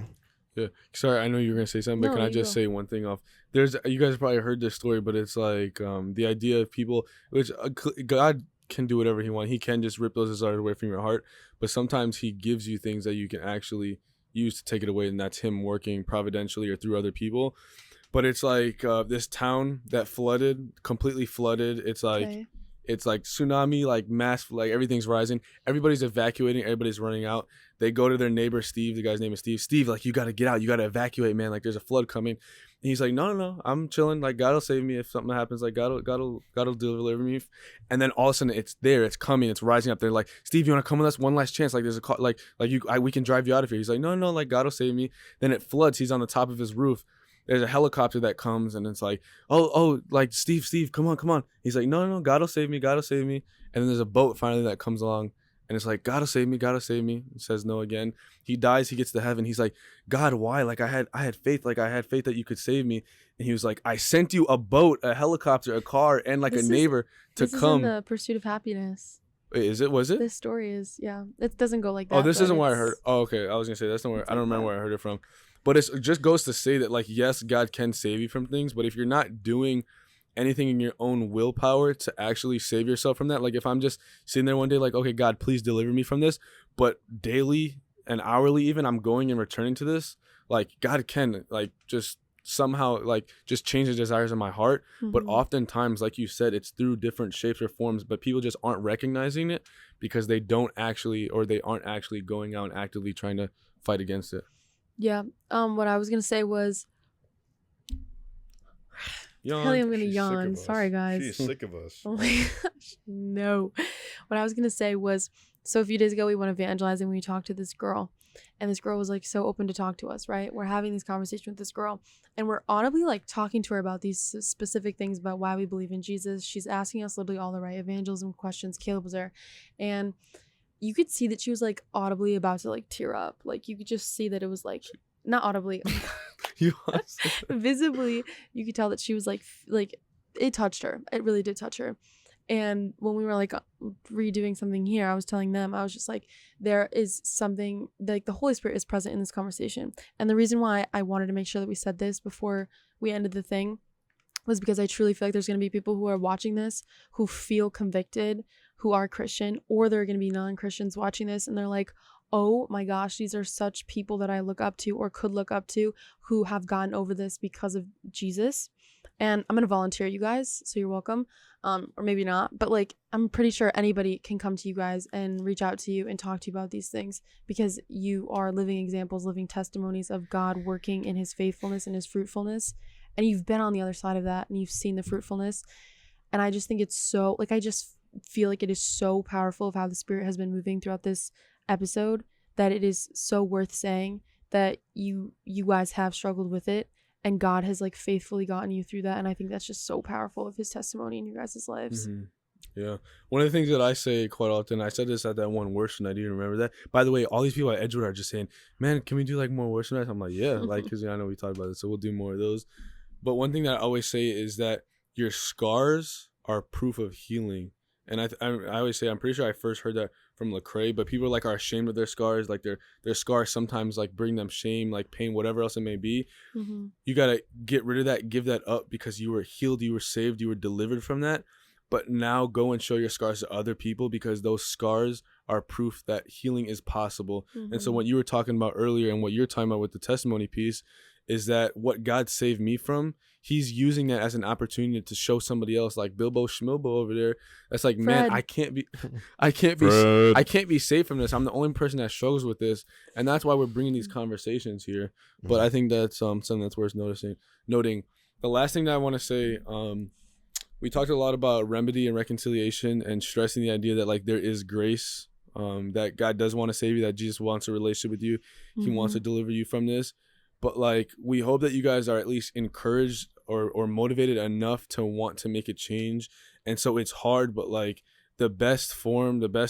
Yeah. Sorry, I know you were gonna say something, but can I just say one thing off? You guys have probably heard this story, but it's like the idea of people, which God can do whatever he wants. He can just rip those desires away from your heart, but sometimes he gives you things that you can actually use to take it away, and that's him working providentially or through other people. but it's like this town that flooded, completely flooded. It's like Okay. it's like tsunami, like mass, like everything's rising. Everybody's evacuating. Everybody's running out. They go to their neighbor, Steve. The guy's name is Steve. Steve, like, you got to get out. You got to evacuate, man. Like, there's a flood coming. And he's like, no, no, no. I'm chilling. Like, God will save me if something happens. Like, God will deliver me. And then all of a sudden, it's there. It's coming. It's rising up. They're like, Steve, you want to come with us? One last chance. Like, there's a car. We can drive you out of here. He's like, no, no. Like, God will save me. Then it floods. He's on the top of his roof. There's a helicopter that comes, and it's like, oh, like, Steve, come on. He's like, no, God will save me. And then there's a boat finally that comes along, and it's like, God will save me. He says no again. He dies. He gets to heaven. He's like, God, why? Like, I had faith. Like, I had faith that you could save me. And he was like, I sent you a boat, a helicopter, a car, and like a neighbor to this come. This is in the Pursuit of Happiness. Wait, is it? Was it? This story is, yeah. It doesn't go like that. Oh, this but isn't where I heard. it's- Oh, okay. I was gonna say that's not where. I don't like remember that. where I heard it from. But it just goes to say that, like, yes, God can save you from things, but if you're not doing anything in your own willpower to actually save yourself from that, like, if I'm just sitting there one day, like, okay, God, please deliver me from this, but daily and hourly, even, I'm going and returning to this, like, God can, like, just somehow, like, just change the desires of my heart. But Mhm. oftentimes, like you said, it's through different shapes or forms, but people just aren't recognizing it because they aren't actually going out and actively trying to fight against it. Yeah. What I was gonna say was, Kelly, I'm gonna She's sick of yawn. us. Sorry, guys. She's sick of us. Oh my gosh, no. What I was gonna say was, so a few days ago we went evangelizing. We talked to this girl, and this girl was like so open to talk to us. Right? We're having this conversation with this girl, and we're audibly like talking to her about these specific things about why we believe in Jesus. She's asking us literally all the right evangelism questions. Caleb was there, and you could see that she was like audibly about to like tear up. Like, you could just see that it was like, not audibly, You visibly, you could tell that she was like it touched her. It really did touch her. And when we were like redoing something here, I was telling them, I was just like, there is something, like, the Holy Spirit is present in this conversation. And the reason why I wanted to make sure that we said this before we ended the thing was because I truly feel like there's going to be people who are watching this who feel convicted, who are Christian, or they're going to be non-Christians watching this, and they're like, oh my gosh, these are such people that I look up to or could look up to who have gotten over this because of Jesus. And I'm going to volunteer you guys, so you're welcome. Or maybe not, but like, I'm pretty sure anybody can come to you guys and reach out to you and talk to you about these things, because you are living examples, living testimonies of God working in his faithfulness and his fruitfulness. And you've been on the other side of that, and you've seen the fruitfulness. And I just think it's so, like, I just feel like it is so powerful of how the Spirit has been moving throughout this episode, that it is so worth saying that you guys have struggled with it, and God has like faithfully gotten you through that. And I think that's just so powerful of his testimony in your guys' lives. Mm-hmm. Yeah. One of the things that I say quite often, I said this at that one worship night. Do you remember that? By the way, all these people at Edgewood are just saying, man, can we do like more worship nights? I'm like, yeah, like, because I know we talked about it, so we'll do more of those. But one thing that I always say is that your scars are proof of healing. And I always say, I'm pretty sure I first heard that from Lecrae, but people like are ashamed of their scars. Like their scars sometimes like bring them shame, like pain, whatever else it may be. Mm-hmm. You got to get rid of that, give that up, because you were healed, you were saved, you were delivered from that. But now go and show your scars to other people, because those scars are proof that healing is possible. Mm-hmm. And so what you were talking about earlier and what you're talking about with the testimony piece is that what God saved me from, he's using that as an opportunity to show somebody else, like Bilbo Schmilbo over there. That's like, Fred. man, I can't be saved from this. I'm the only person that struggles with this. And that's why we're bringing these conversations here. But I think that's something that's worth noting. The last thing that I want to say, we talked a lot about remedy and reconciliation, and stressing the idea that like there is grace, that God does want to save you, that Jesus wants a relationship with you. He wants to deliver you from this. But like, we hope that you guys are at least encouraged or motivated enough to want to make a change. And so it's hard, but like the best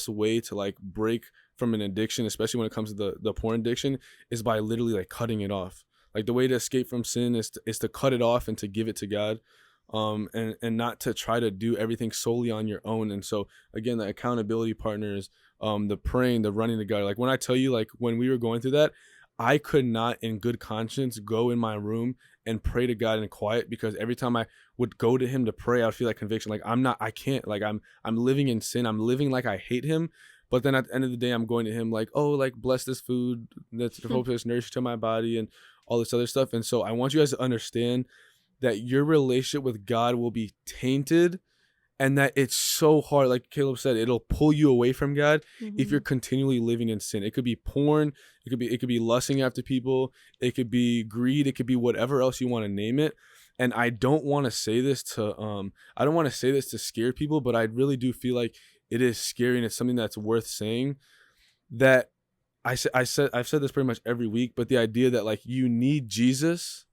way to like break from an addiction, especially when it comes to the porn addiction, is by literally like cutting it off. Like, the way to escape from sin is to cut it off and to give it to God. And not to try to do everything solely on your own. And so again, the accountability partners, the praying, the running to God. Like, when I tell you, like, when we were going through that, I could not in good conscience go in my room and pray to God in quiet, because every time I would go to him to pray, I would feel like conviction. Like, I can't, like, I'm living in sin. I'm living like I hate him. But then at the end of the day, I'm going to him like, oh, like, bless this food that's the focus nourishing to my body and all this other stuff. And so I want you guys to understand that your relationship with God will be tainted, and that it's so hard, like Caleb said, it'll pull you away from God if you're continually living in sin. It could be porn, it could be lusting after people, it could be greed, it could be whatever else you want to name it. And I don't want to say this to scare people, but I really do feel like it is scary, and it's something that's worth saying. That I've said this pretty much every week, but the idea that like you need Jesus,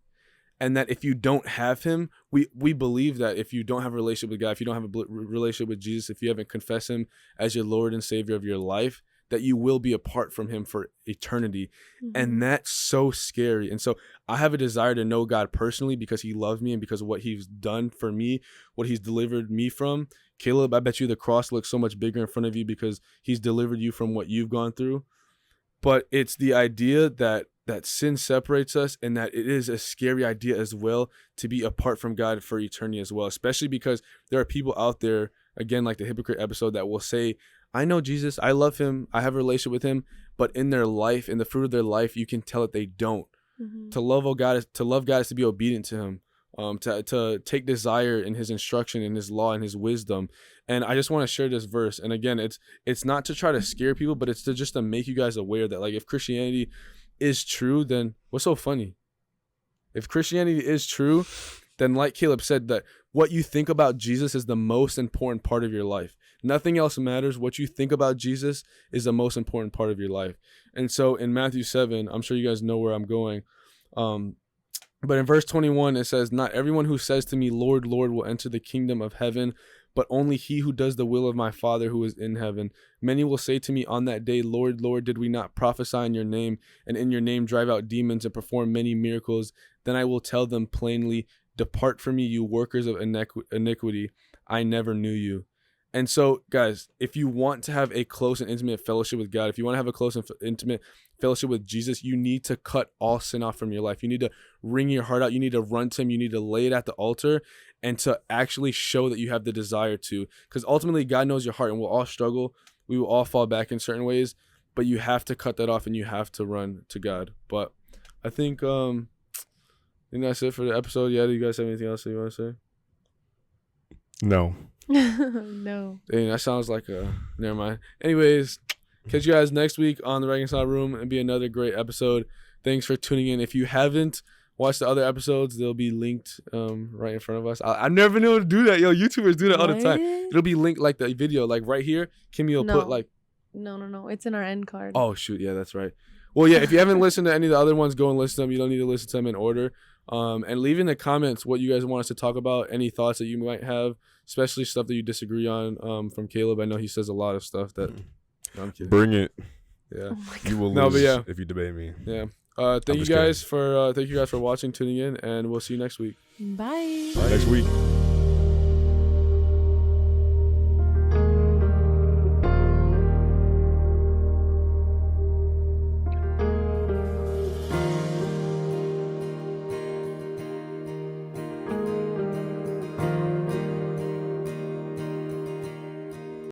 and that if you don't have him, we believe that if you don't have a relationship with God, if you don't have a relationship with Jesus, if you haven't confessed him as your Lord and Savior of your life, that you will be apart from him for eternity. And that's so scary. And so I have a desire to know God personally because he loves me and because of what he's done for me, what he's delivered me from. Caleb, I bet you the cross looks so much bigger in front of you because he's delivered you from what you've gone through. But it's the idea that sin separates us, and that it is a scary idea as well to be apart from God for eternity as well, especially because there are people out there, again, like the hypocrite episode, that will say, I know Jesus, I love him, I have a relationship with him, but in their life, in the fruit of their life, you can tell that they don't. To love God is to be obedient to him, to take desire in his instruction, in his law, and his wisdom. And I just want to share this verse. And again, it's not to try to scare people, but it's to make you guys aware that, like, if Christianity is true, then what's so funny? If Christianity is true, then like Caleb said, that what you think about Jesus is the most important part of your life. Nothing else matters. What you think about Jesus is the most important part of your life. And so in Matthew 7, I'm sure you guys know where I'm going. But in verse 21, it says, not everyone who says to me, Lord, Lord, will enter the kingdom of heaven, but only he who does the will of my Father who is in heaven. Many will say to me on that day, Lord, Lord, did we not prophesy in your name, and in your name drive out demons and perform many miracles? Then I will tell them plainly, depart from me, you workers of iniquity. I never knew you. And so, guys, if you want to have a close and intimate fellowship with God, if you want to have a close and intimate fellowship with Jesus, you need to cut all sin off from your life. You need to wring your heart out. You need to run to him. You need to lay it at the altar and to actually show that you have the desire to. Because ultimately, God knows your heart, and we'll all struggle. We will all fall back in certain ways, but you have to cut that off and you have to run to God. But I think that's it for the episode. Yeah, do you guys have anything else that you want to say? No. No. Dang, that sounds like never mind. Anyways, catch you guys next week on the Reconcile Room. It'll be another great episode. Thanks for tuning in. If you haven't watched the other episodes, they'll be linked right in front of us. I never knew how to do that. Yo, YouTubers do that all the time. It'll be linked like the video, like right here. Kimmy will put like... No. It's in our end card. Oh, shoot. Yeah, that's right. Well, yeah, if you haven't listened to any of the other ones, go and listen to them. You don't need to listen to them in order. And leave in the comments what you guys want us to talk about, any thoughts that you might have, especially stuff that you disagree on from Caleb. I know he says a lot of stuff that... No, I'm kidding. Bring it. Yeah. Oh you will lose if you debate me. Yeah. Thank you guys for watching, tuning in, and we'll see you next week. Bye. Next week.